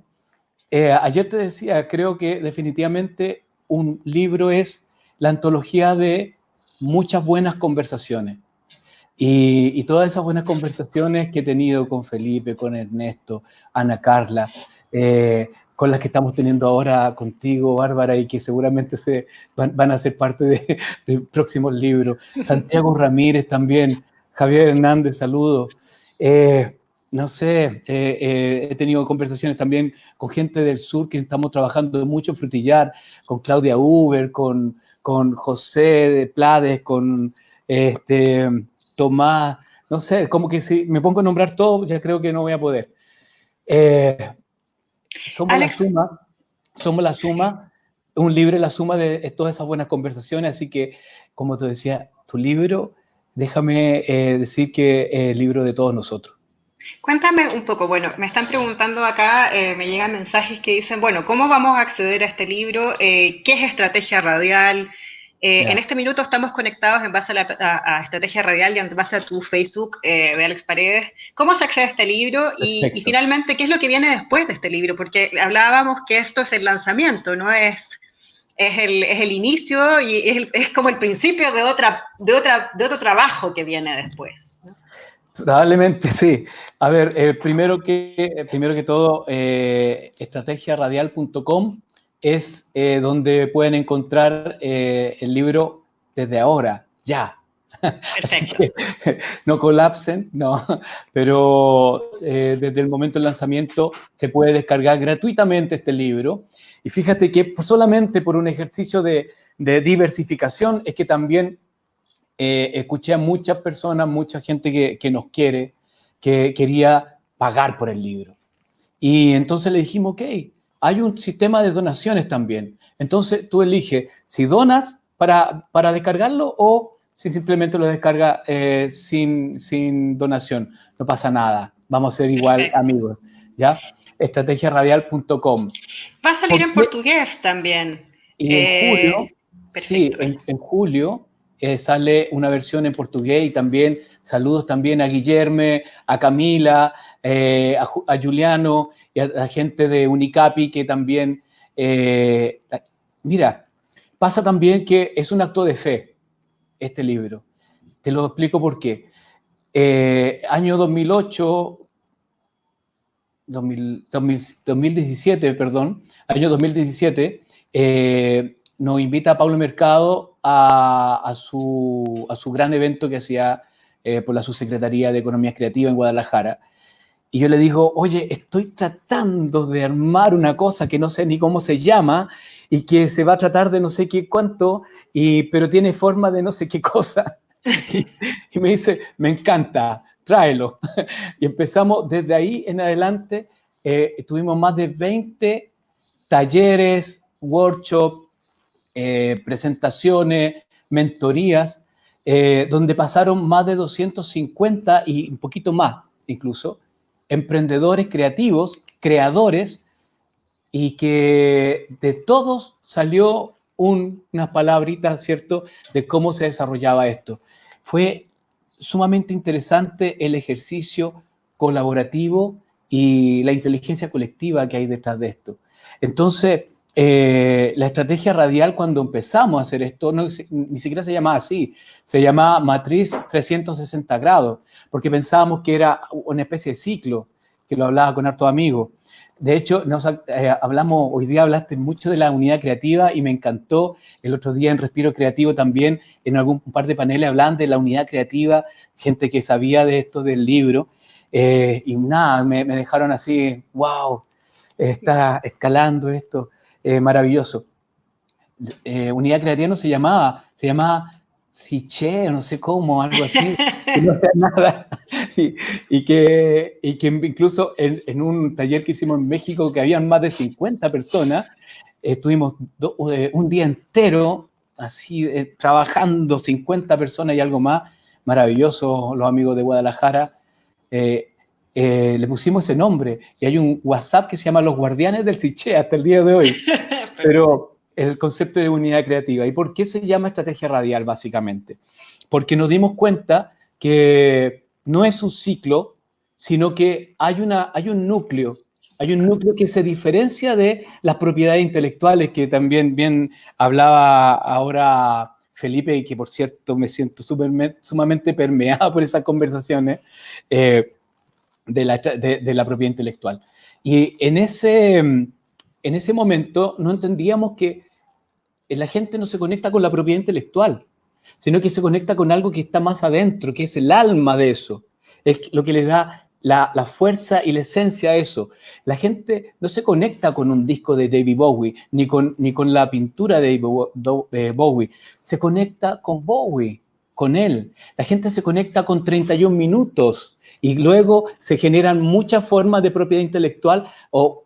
ayer te decía, creo que definitivamente un libro es la antología de muchas buenas conversaciones. Y todas esas buenas conversaciones que he tenido con Felipe, con Ernesto, Ana Carla, con las que estamos teniendo ahora contigo, Bárbara, y que seguramente van a ser parte de próximos libros. Santiago Ramírez también, Javier Hernández, saludos. No sé, he tenido conversaciones también con gente del sur que estamos trabajando mucho en Frutillar, con Claudia Uber, con José de Plades, con Tomás, no sé, como que si me pongo a nombrar todo, ya creo que no voy a poder. Somos Alex, la suma, un libro es la suma de todas esas buenas conversaciones, así que, como te decía, tu libro, déjame decir que es el libro de todos nosotros. Cuéntame un poco, bueno, me están preguntando acá, me llegan mensajes que dicen, bueno, ¿cómo vamos a acceder a este libro? ¿Qué es Estrategia Radial? En este minuto estamos conectados en base a Estrategia Radial y en base a tu Facebook de Alex Paredes. ¿Cómo se accede a este libro? Y finalmente, ¿qué es lo que viene después de este libro? Porque hablábamos que esto es el lanzamiento, ¿no? Es el inicio y es como el principio de otro trabajo que viene después, ¿no? Probablemente sí. A ver, primero que todo, estrategiaradial.com es donde pueden encontrar el libro desde ahora, ya. Perfecto. Que, no colapsen, no, pero desde el momento del lanzamiento se puede descargar gratuitamente este libro. Y fíjate que solamente por un ejercicio de diversificación es que también escuché a muchas personas, mucha gente que nos quiere, que quería pagar por el libro. Y entonces le dijimos, ok, hay un sistema de donaciones también. Entonces tú eliges si donas para descargarlo o si simplemente lo descargas sin donación. No pasa nada, vamos a ser igual amigos, ¿ya? Estrategiaradial.com. Va a salir en portugués también. Y en julio, sí, en julio sale una versión en portugués y también saludos también a Guillermo, a Camila, a Juliano y a la gente de Unicapi que también, mira, pasa también que es un acto de fe este libro. Te lo explico por qué. Año 2017, perdón, año 2017, nos invita a Pablo Mercado a su gran evento que hacía por la Subsecretaría de Economía Creativa en Guadalajara. Y yo le digo, oye, estoy tratando de armar una cosa que no sé ni cómo se llama y que se va a tratar de no sé qué cuánto, pero tiene forma de no sé qué cosa. Y me dice, me encanta, tráelo. Y empezamos desde ahí en adelante, tuvimos más de 20 talleres, workshops, presentaciones, mentorías, donde pasaron más de 250 y un poquito más incluso, emprendedores creativos, creadores, y que de todos salió unas palabritas, ¿cierto?, de cómo se desarrollaba esto. Fue sumamente interesante el ejercicio colaborativo y la inteligencia colectiva que hay detrás de esto. Entonces, la estrategia radial, cuando empezamos a hacer esto, ni siquiera se llamaba así, se llamaba matriz 360 grados, porque pensábamos que era una especie de ciclo, que lo hablaba con hartos amigos. De hecho, hoy día hablaste mucho de la unidad creativa y me encantó. El otro día en Respiro Creativo también, en un par de paneles hablaban de la unidad creativa, gente que sabía de esto del libro, y nada, me dejaron así, wow, está escalando esto. Maravilloso. Unidad creativa no se llamaba Siche, no sé cómo, algo así, que no sea nada. Y que incluso en un taller que hicimos en México, que habían más de 50 personas, estuvimos un día entero así trabajando, 50 personas y algo más, maravilloso, los amigos de Guadalajara. Le pusimos ese nombre y hay un WhatsApp que se llama Los Guardianes del Siche hasta el día de hoy. Pero el concepto de unidad creativa. ¿Y por qué se llama estrategia radial, básicamente? Porque nos dimos cuenta que no es un ciclo, sino que hay un núcleo que se diferencia de las propiedades intelectuales, que también bien hablaba ahora Felipe, y que por cierto me siento sumamente permeado por esas conversaciones, de la propiedad intelectual. Y en ese momento no entendíamos que la gente no se conecta con la propiedad intelectual, sino que se conecta con algo que está más adentro, que es el alma de eso, es lo que le da la fuerza y la esencia a eso. La gente no se conecta con un disco de David Bowie, ni con la pintura de Bowie, se conecta con Bowie, con él. La gente se conecta con 31 minutos y luego se generan muchas formas de propiedad intelectual o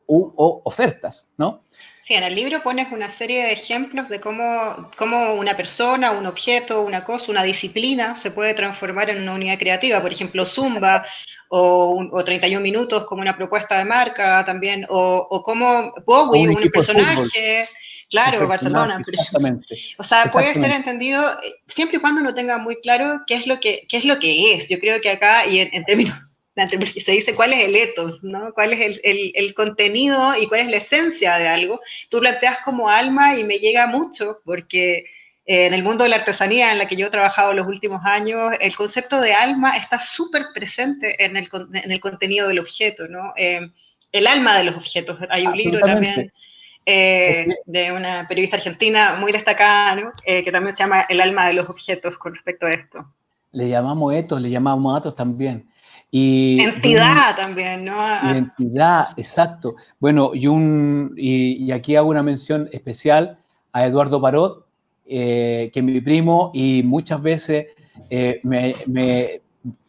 ofertas, ¿no? Sí, en el libro pones una serie de ejemplos de cómo una persona, un objeto, una cosa, una disciplina se puede transformar en una unidad creativa. Por ejemplo, Zumba o 31 minutos como una propuesta de marca también, o como Bowie, un personaje, claro, Barcelona. Exactamente. O sea, puede ser entendido siempre y cuando uno tenga muy claro qué es lo que es. Yo creo que acá, y en términos se dice cuál es el ethos, ¿no? Cuál es el contenido y cuál es la esencia de algo. Tú planteas como alma y me llega mucho porque en el mundo de la artesanía en la que yo he trabajado los últimos años, el concepto de alma está súper presente en el contenido del objeto, ¿no? El alma de los objetos. Hay un libro también de una periodista argentina muy destacada, ¿no? Que también se llama El alma de los objetos con respecto a esto. Le llamamos ethos, le llamamos atos también. Entidad también, ¿no? Identidad, exacto. Bueno, y aquí hago una mención especial a Eduardo Parot, que es mi primo y muchas veces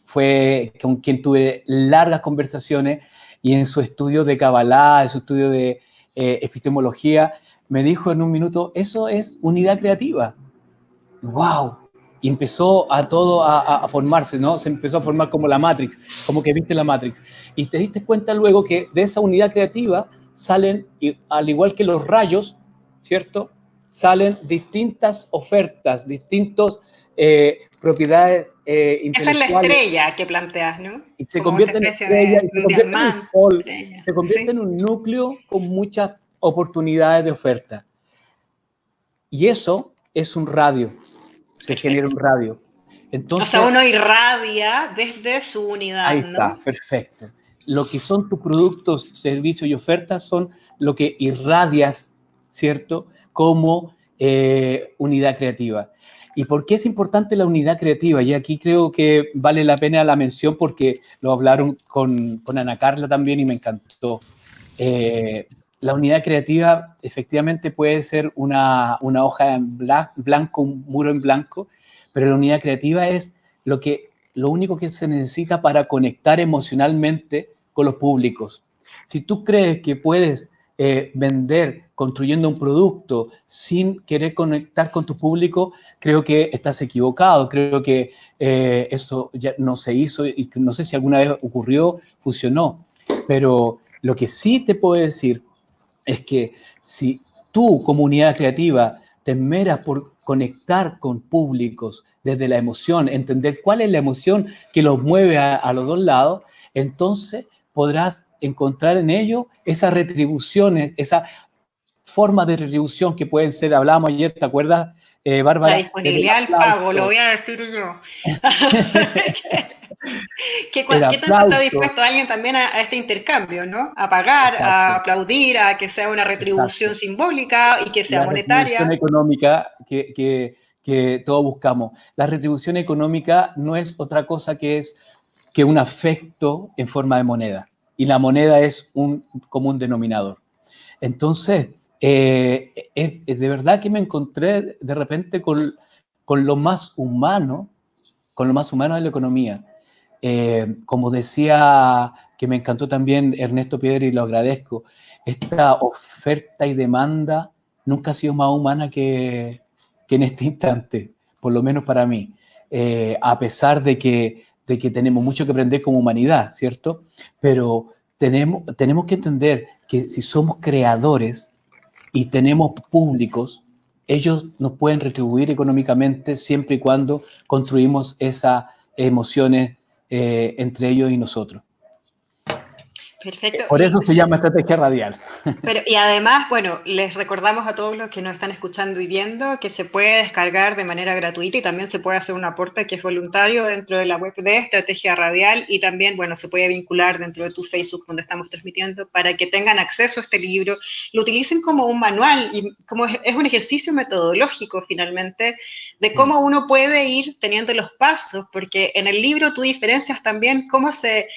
fue con quien tuve largas conversaciones, y en su estudio de Kabbalah, en su estudio de epistemología, me dijo en un minuto, eso es unidad creativa. ¡Wow! Y empezó a formarse, ¿no? Se empezó a formar como la Matrix, como que viste la Matrix. Y te diste cuenta luego que de esa unidad creativa salen, al igual que los rayos, ¿cierto? Salen distintas ofertas, distintas propiedades intelectuales. Esa es la estrella que planteas, ¿no? Y se convierte en estrella, y se convierte en un sol, se convierte en un núcleo con muchas oportunidades de oferta. Y eso es un radio. Se genera un radio. Entonces, o sea, uno irradia desde su unidad. Ahí está, ¿no? Perfecto. Lo que son tus productos, servicios y ofertas son lo que irradias, ¿cierto? Como unidad creativa. ¿Y por qué es importante la unidad creativa? Y aquí creo que vale la pena la mención porque lo hablaron con Ana Carla también y me encantó. La unidad creativa efectivamente puede ser una hoja en blanco, un muro en blanco, pero la unidad creativa es lo único que se necesita para conectar emocionalmente con los públicos. Si tú crees que puedes vender construyendo un producto sin querer conectar con tu público, creo que estás equivocado. Creo que eso ya no se hizo y no sé si alguna vez ocurrió, funcionó. Pero lo que sí te puedo decir es que si tú, como unidad creativa, te esmeras por conectar con públicos desde la emoción, entender cuál es la emoción que los mueve a los dos lados, entonces podrás encontrar en ello esas retribuciones, formas de retribución que pueden ser, hablábamos ayer, ¿te acuerdas, Bárbara? La disponibilidad al pago, lo voy a decir yo. ¿Qué tanto está dispuesto alguien también a este intercambio, ¿no? A pagar, exacto, a aplaudir, a que sea una retribución, exacto, simbólica y que sea la monetaria. La retribución económica que todos buscamos. La retribución económica no es otra cosa que un afecto en forma de moneda. Y la moneda es un común denominador. Entonces, de verdad que me encontré de repente con lo más humano, de la economía. Como decía, que me encantó también Ernesto Piedra y lo agradezco, esta oferta y demanda nunca ha sido más humana que en este instante, por lo menos para mí, a pesar de que tenemos mucho que aprender como humanidad, ¿cierto? Pero tenemos que entender que si somos creadores y tenemos públicos, ellos nos pueden retribuir económicamente siempre y cuando construimos esas emociones entre ellos y nosotros. Perfecto. Por eso se llama estrategia radial. Y además, bueno, les recordamos a todos los que nos están escuchando y viendo que se puede descargar de manera gratuita y también se puede hacer un aporte que es voluntario dentro de la web de Estrategia Radial y también, bueno, se puede vincular dentro de tu Facebook donde estamos transmitiendo para que tengan acceso a este libro, lo utilicen como un manual y como es un ejercicio metodológico finalmente de cómo uno puede ir teniendo los pasos, porque en el libro tú diferencias también cómo se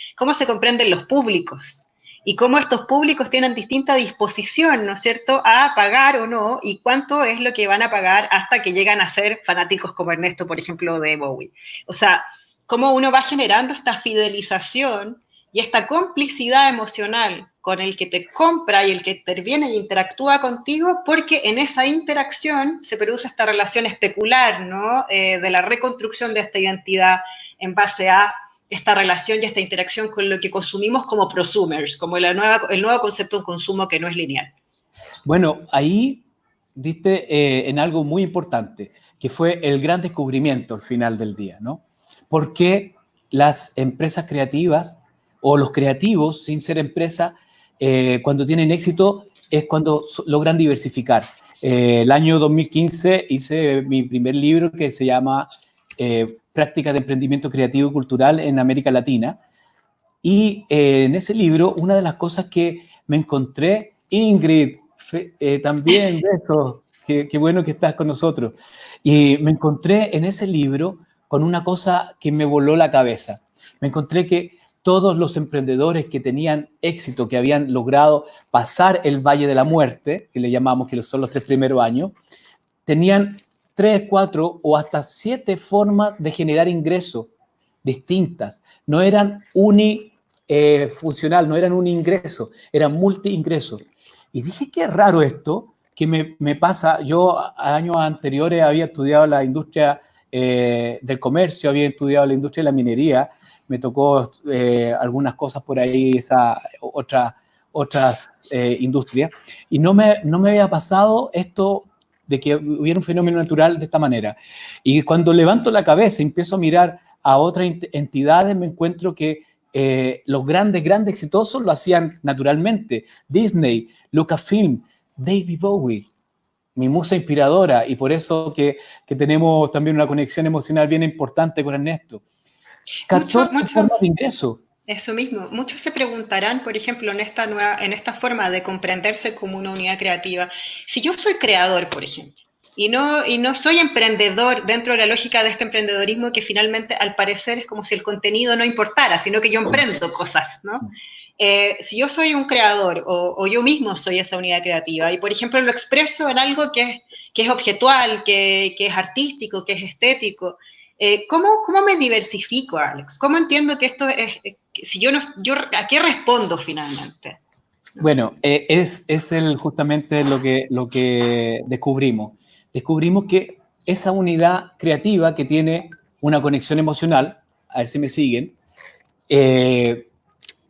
comprenden los públicos. Y cómo estos públicos tienen distinta disposición, ¿no es cierto?, a pagar o no, y cuánto es lo que van a pagar hasta que llegan a ser fanáticos como Ernesto, por ejemplo, de Bowie. O sea, cómo uno va generando esta fidelización y esta complicidad emocional con el que te compra y el que interviene y interactúa contigo, porque en esa interacción se produce esta relación especular, ¿no?, de la reconstrucción de esta identidad en base a esta relación y esta interacción con lo que consumimos como prosumers, como el nuevo concepto de consumo que no es lineal. Bueno, ahí diste en algo muy importante, que fue el gran descubrimiento al final del día, ¿no? Porque las empresas creativas o los creativos, sin ser empresa, cuando tienen éxito es cuando logran diversificar. El año 2015 hice mi primer libro que se llama Prácticas de Emprendimiento Creativo y Cultural en América Latina. Y en ese libro, una de las cosas que me encontré, Ingrid, también, besos, qué bueno que estás con nosotros. Y me encontré en ese libro con una cosa que me voló la cabeza. Me encontré que todos los emprendedores que tenían éxito, que habían logrado pasar el Valle de la Muerte, que le llamamos, que son los 3 primeros años, tenían 3, 4 o hasta 7 formas de generar ingresos distintas. No eran unifuncional, no eran un ingreso, eran multi-ingresos. Y dije, qué raro esto, que me pasa. Yo años anteriores había estudiado la industria del comercio, había estudiado la industria de la minería, me tocó algunas cosas por ahí, otras industrias, y no me había pasado esto de que hubiera un fenómeno natural de esta manera. Y cuando levanto la cabeza y empiezo a mirar a otras entidades, me encuentro que los grandes exitosos lo hacían naturalmente. Disney, Lucasfilm, David Bowie, mi musa inspiradora, y por eso que tenemos también una conexión emocional bien importante con Ernesto. 14 formas de ingreso. Eso mismo. Muchos se preguntarán, por ejemplo, en esta forma de comprenderse como una unidad creativa, si yo soy creador, por ejemplo, y no soy emprendedor dentro de la lógica de este emprendedorismo que finalmente, al parecer, es como si el contenido no importara, sino que yo emprendo cosas, ¿no? Si yo soy un creador o yo mismo soy esa unidad creativa y, por ejemplo, lo expreso en algo que es objetual, que es artístico, que es estético, ¿cómo me diversifico, Alex? ¿Cómo entiendo que esto es, si yo ¿a qué respondo finalmente? Bueno, es justamente lo que descubrimos. Descubrimos que esa unidad creativa que tiene una conexión emocional, a ver si me siguen,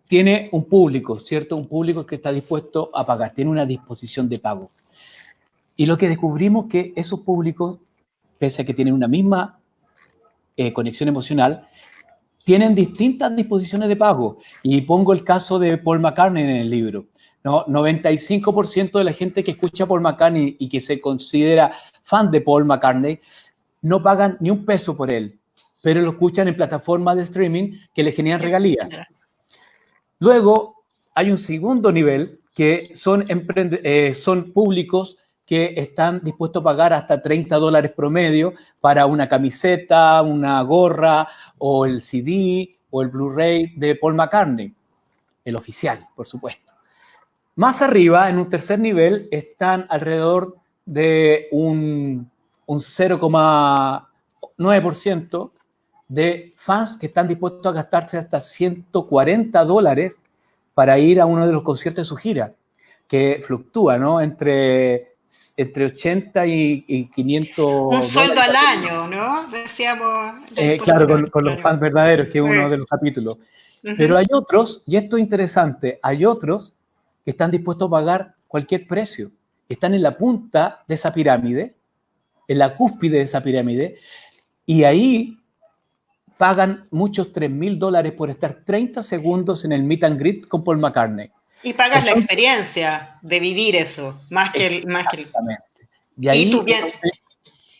tiene un público, ¿cierto? Un público que está dispuesto a pagar, tiene una disposición de pago. Y lo que descubrimos es que esos públicos, pese a que tienen una misma conexión emocional, tienen distintas disposiciones de pago. Y pongo el caso de Paul McCartney en el libro. ¿no? 95% de la gente que escucha a Paul McCartney y que se considera fan de Paul McCartney no pagan ni un peso por él, pero lo escuchan en plataformas de streaming que le generan regalías. Luego hay un segundo nivel que son públicos que están dispuestos a pagar hasta $30 promedio para una camiseta, una gorra o el CD o el Blu-ray de Paul McCartney, el oficial, por supuesto. Más arriba, en un tercer nivel, están alrededor de un 0,9% de fans que están dispuestos a gastarse hasta $140 para ir a uno de los conciertos de su gira, que fluctúa, ¿no? Entre 80 y 500 Un sueldo dólares. al año, ¿no? Decíamos. Claro, con los fans verdaderos, que es uno de los capítulos. Pero hay otros, y esto es interesante, hay otros que están dispuestos a pagar cualquier precio. Están en la punta de esa pirámide, en la cúspide de esa pirámide, y ahí pagan muchos $3,000 por estar 30 segundos en el meet and greet con Paul McCartney. Y pagas la experiencia de vivir eso, más que el... Y ahí,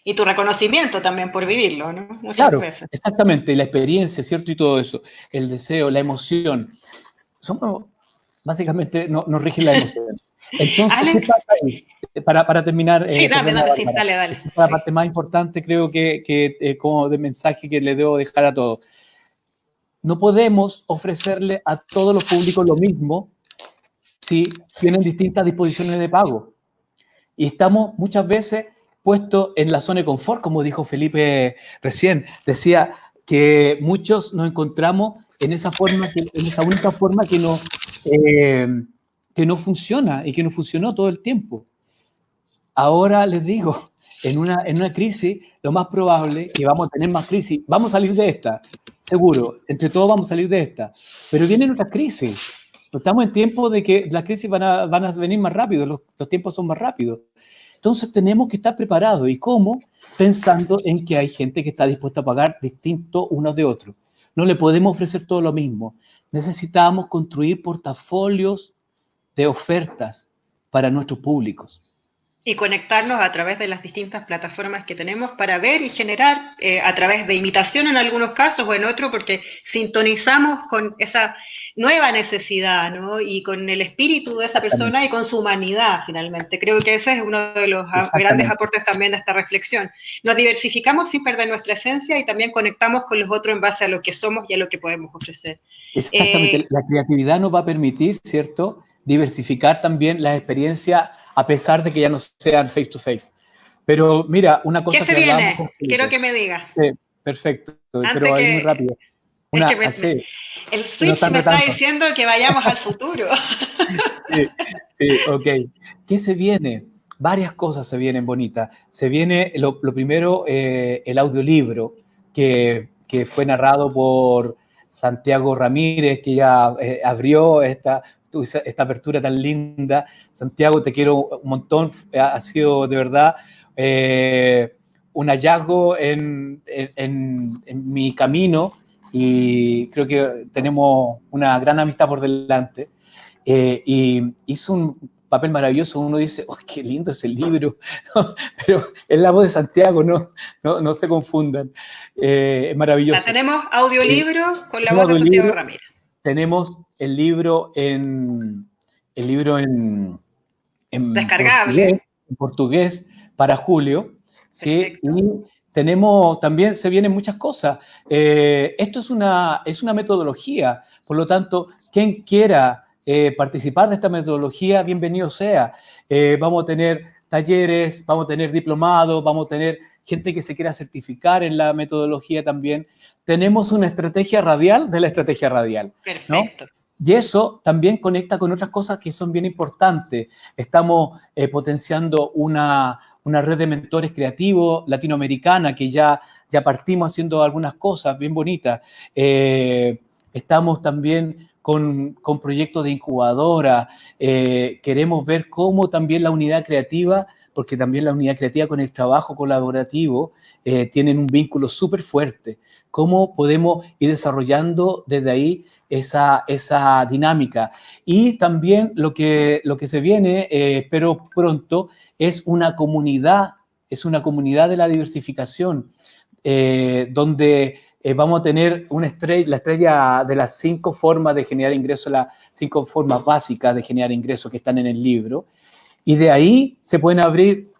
y tu reconocimiento también por vivirlo, ¿no? Muchas veces. Exactamente, y la experiencia, ¿cierto? Y todo eso, el deseo, la emoción. Básicamente nos rigen la emoción. Entonces, Alex, ¿qué pasa ahí? Para terminar... Sí, dale. La parte más importante creo que como de mensaje que le debo dejar a todos. No podemos ofrecerle a todos los públicos lo mismo si tienen distintas disposiciones de pago. Y estamos muchas veces puestos en la zona de confort, como dijo Felipe recién. Decía que muchos nos encontramos en esa única forma que no funciona y que no funcionó todo el tiempo. Ahora les digo, en una crisis, lo más probable es que vamos a tener más crisis. Vamos a salir de esta, seguro. Entre todos vamos a salir de esta. Pero vienen otras crisis. Estamos en tiempo de que las crisis van a venir más rápido, los tiempos son más rápidos. Entonces tenemos que estar preparados. ¿Y cómo? Pensando en que hay gente que está dispuesta a pagar distinto unos de otros. No le podemos ofrecer todo lo mismo. Necesitamos construir portafolios de ofertas para nuestros públicos. Y conectarnos a través de las distintas plataformas que tenemos para ver y generar a través de imitación en algunos casos o en otros, porque sintonizamos con esa nueva necesidad, ¿no? Y con el espíritu de esa persona y con su humanidad, finalmente. Creo que ese es uno de los grandes aportes también de esta reflexión. Nos diversificamos sin perder nuestra esencia y también conectamos con los otros en base a lo que somos y a lo que podemos ofrecer. Exactamente. La creatividad nos va a permitir, ¿cierto?, diversificar también las experiencias a pesar de que ya no sean face to face. Pero mira, una cosa que se viene, quiero que me digas. Sí, perfecto, pero ahí muy rápido. El switch me está diciendo que vayamos al futuro. Sí, ok. ¿Qué se viene? Varias cosas se vienen bonitas. Se viene, lo primero, el audiolibro, que fue narrado por Santiago Ramírez, que ya abrió esta apertura tan linda. Santiago, te quiero un montón. Ha sido de verdad un hallazgo en mi camino y creo que tenemos una gran amistad por delante. Y hizo un papel maravilloso. Uno dice, ¡oh, qué lindo es el libro! Pero es la voz de Santiago, no se confundan. Es maravilloso. O sea, tenemos audiolibro con la voz de Santiago Ramírez. Tenemos el libro en descargable en portugués para julio, ¿sí? Y tenemos también, se vienen muchas cosas. Esto es una metodología, por lo tanto, quien quiera participar de esta metodología, bienvenido sea. Vamos a tener talleres, vamos a tener diplomados, vamos a tener gente que se quiera certificar en la metodología también. Tenemos una estrategia radial de la estrategia radial. Perfecto. ¿No? Y eso también conecta con otras cosas que son bien importantes. Estamos potenciando una red de mentores creativos latinoamericana que ya partimos haciendo algunas cosas bien bonitas. Estamos también con proyectos de incubadora. Queremos ver cómo también la unidad creativa porque también la unidad creativa con el trabajo colaborativo tienen un vínculo súper fuerte. ¿Cómo podemos ir desarrollando desde ahí esa dinámica? Y también lo que se viene, pero pronto, es una comunidad de la diversificación, donde vamos a tener la estrella de las 5 formas de generar ingresos, las 5 formas básicas de generar ingresos que están en el libro, y de ahí se pueden abrir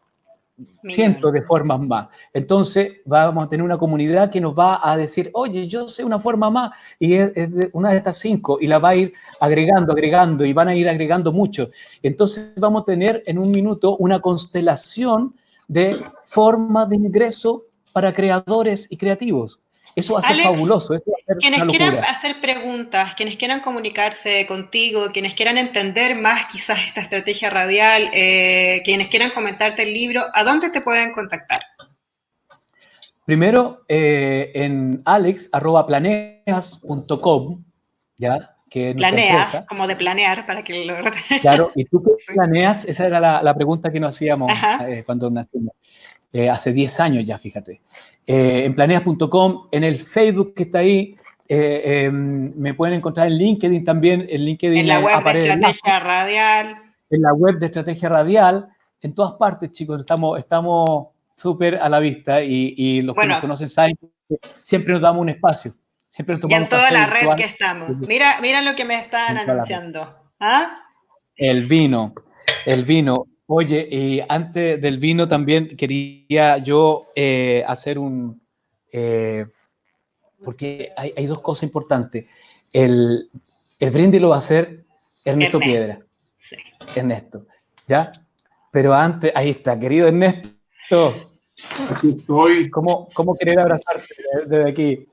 cientos de formas más. Entonces vamos a tener una comunidad que nos va a decir, oye, yo sé una forma más, y es una de estas 5, y la va a ir agregando, y van a ir agregando mucho. Entonces vamos a tener en un minuto una constelación de formas de ingreso para creadores y creativos. Eso va a ser Alex, fabuloso. Eso va a ser quienes una quieran locura. hacer preguntas, quienes quieran comunicarse contigo, quienes quieran entender más quizás esta estrategia radial, quienes quieran comentarte el libro, ¿a dónde te pueden contactar? Primero, en alex@planeas.com, ¿ya? Que es nuestra Planeas, empresa. como de planear, para que lo... Claro, ¿y tú qué planeas? Esa era la pregunta que nos hacíamos cuando nacimos. Hace 10 años ya, fíjate. En planeas.com, en el Facebook que está ahí, me pueden encontrar en LinkedIn también. En LinkedIn en la web de aparece Estrategia Radial. En la web de Estrategia Radial, en todas partes, chicos, estamos súper a la vista, y los que nos conocen saben que siempre nos damos un espacio. Siempre nos y en toda la red virtual. que estamos. Mira lo que me están anunciando. ¿Ah? El vino. Oye, y antes del vino también quería yo hacer porque hay 2 cosas importantes. El brindis lo va a hacer Ernesto Piedra. Sí. Ernesto, ¿ya? Pero antes, ahí está, querido Ernesto. Aquí estoy. ¿Cómo querer abrazarte desde aquí?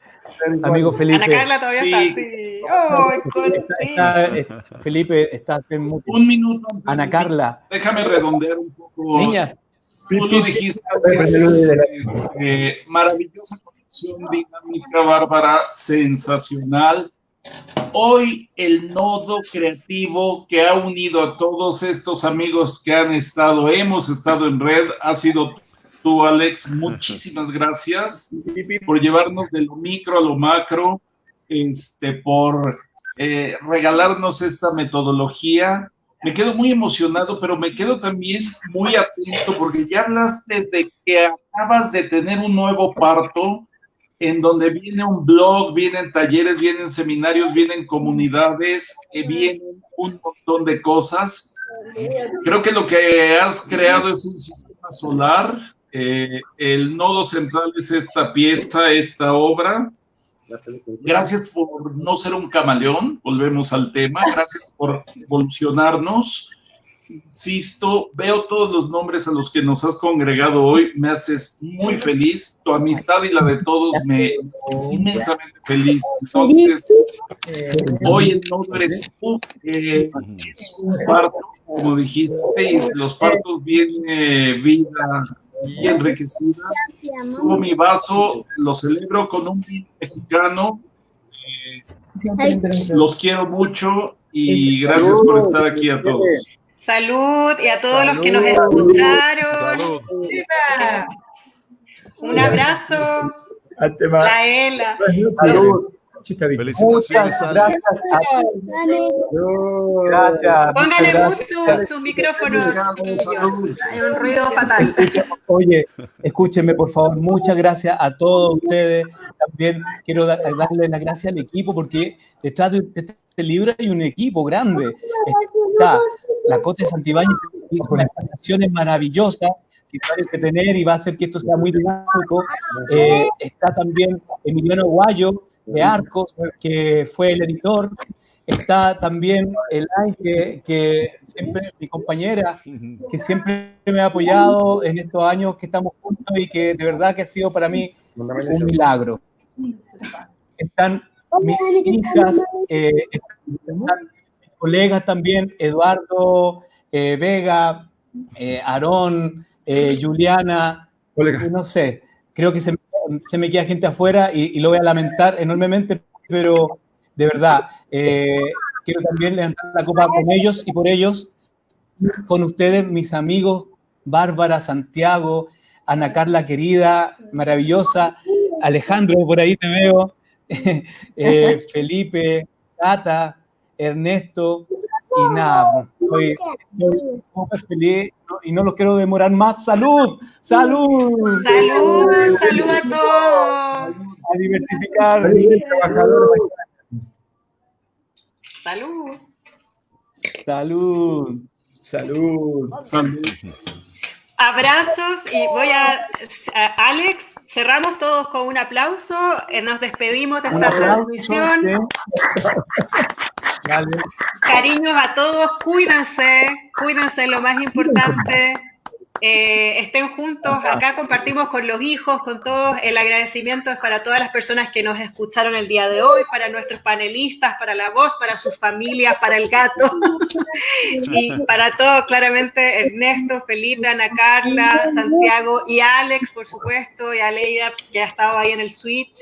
Amigo Felipe. Ana Carla todavía está así. Oh, Felipe, estás en mucho. Un minuto. Ana Carla. Déjame redondear un poco. Niñas. Tú lo dijiste, maravillosa conexión dinámica, Bárbara, sensacional. Hoy el nodo creativo que ha unido a todos estos amigos que hemos estado en red, ha sido tú, Alex. Muchísimas gracias por llevarnos de lo micro a lo macro, por regalarnos esta metodología. Me quedo muy emocionado, pero me quedo también muy atento, porque ya hablaste de que acabas de tener un nuevo parto, en donde viene un blog, vienen talleres, vienen seminarios, vienen comunidades, vienen un montón de cosas. Creo que lo que has creado es un sistema solar. El nodo central es esta pieza, esta obra. Gracias por no ser un camaleón, volvemos al tema. Gracias por evolucionarnos. Insisto, veo todos los nombres a los que nos has congregado hoy, me haces muy feliz. Tu amistad y la de todos me hace inmensamente feliz. Entonces, hoy el nodo eres tú. Es un parto, como dijiste, y de los partos viene vida y enriquecida. Subo mi vaso, lo celebro con un vino mexicano. Los quiero mucho y gracias por estar aquí a todos. Salud, y a todos los que nos escucharon. Salud. Un abrazo. La Ela. Salud. Felicitaciones, Alex. Gracias. Pónganle sus micrófonos. Hay un ruido fatal. Oye, escúchenme, por favor. Muchas gracias a todos ustedes. También quiero darle las gracias al equipo, porque detrás de este libro hay un equipo grande. Está la Cote Santibáñez, con explicaciones maravillosas que va a tener y va a hacer que esto sea muy dinámico. Está también Emiliano Aguayo de Arcos, que fue el editor. Está también Elaine, que siempre, mi compañera, que siempre me ha apoyado en estos años que estamos juntos, y que de verdad que ha sido para mí un milagro. Están mis hijas, están mis colegas también, Eduardo Vega, Aarón, Juliana, no sé, creo que se me queda gente afuera y lo voy a lamentar enormemente, pero de verdad, quiero también levantar la copa con ellos y por ellos, con ustedes, mis amigos Bárbara, Santiago, Ana Carla querida, maravillosa, Alejandro, por ahí te veo, Felipe, Tata, Ernesto, y nada, estoy súper feliz, ¿no? Y no los quiero demorar más. ¡Salud! ¡Salud! ¡Salud! ¡Salud a todos! A diversificar. ¡Salud! ¡Salud! Salud. Salud. Abrazos y Alex, cerramos todos con un aplauso, nos despedimos de esta transmisión. Vale. Cariños a todos, cuídense lo más importante, estén juntos, acá compartimos con los hijos, con todos, el agradecimiento es para todas las personas que nos escucharon el día de hoy, para nuestros panelistas, para la voz, para sus familias, para el gato, y para todos, claramente, Ernesto, Felipe, Ana Carla, Santiago y Alex, por supuesto, y Aleira, que ha estado ahí en el Switch.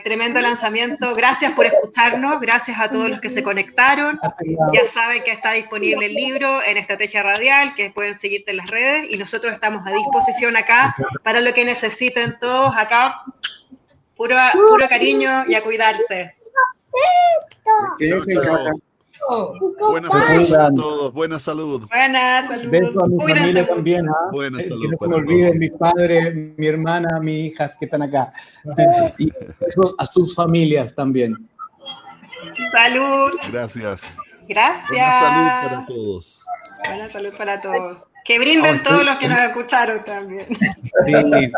Tremendo lanzamiento, gracias por escucharnos, gracias a todos los que se conectaron, ya saben que está disponible el libro en Estrategia Radial, que pueden seguirte en las redes y nosotros estamos a disposición acá para lo que necesiten todos acá, puro cariño y a cuidarse. Buena salud a todos, buena salud. Buena salud. Beso a mi Cuídense familia mucho. también. Buena salud Que no se para me olviden todos. mis padres, mi hermana, mi hija que están acá. Y besos a sus familias también. Salud. Gracias. Gracias. Buena salud para todos. Buena salud para todos. Que brinden todos los que nos escucharon también. Sí.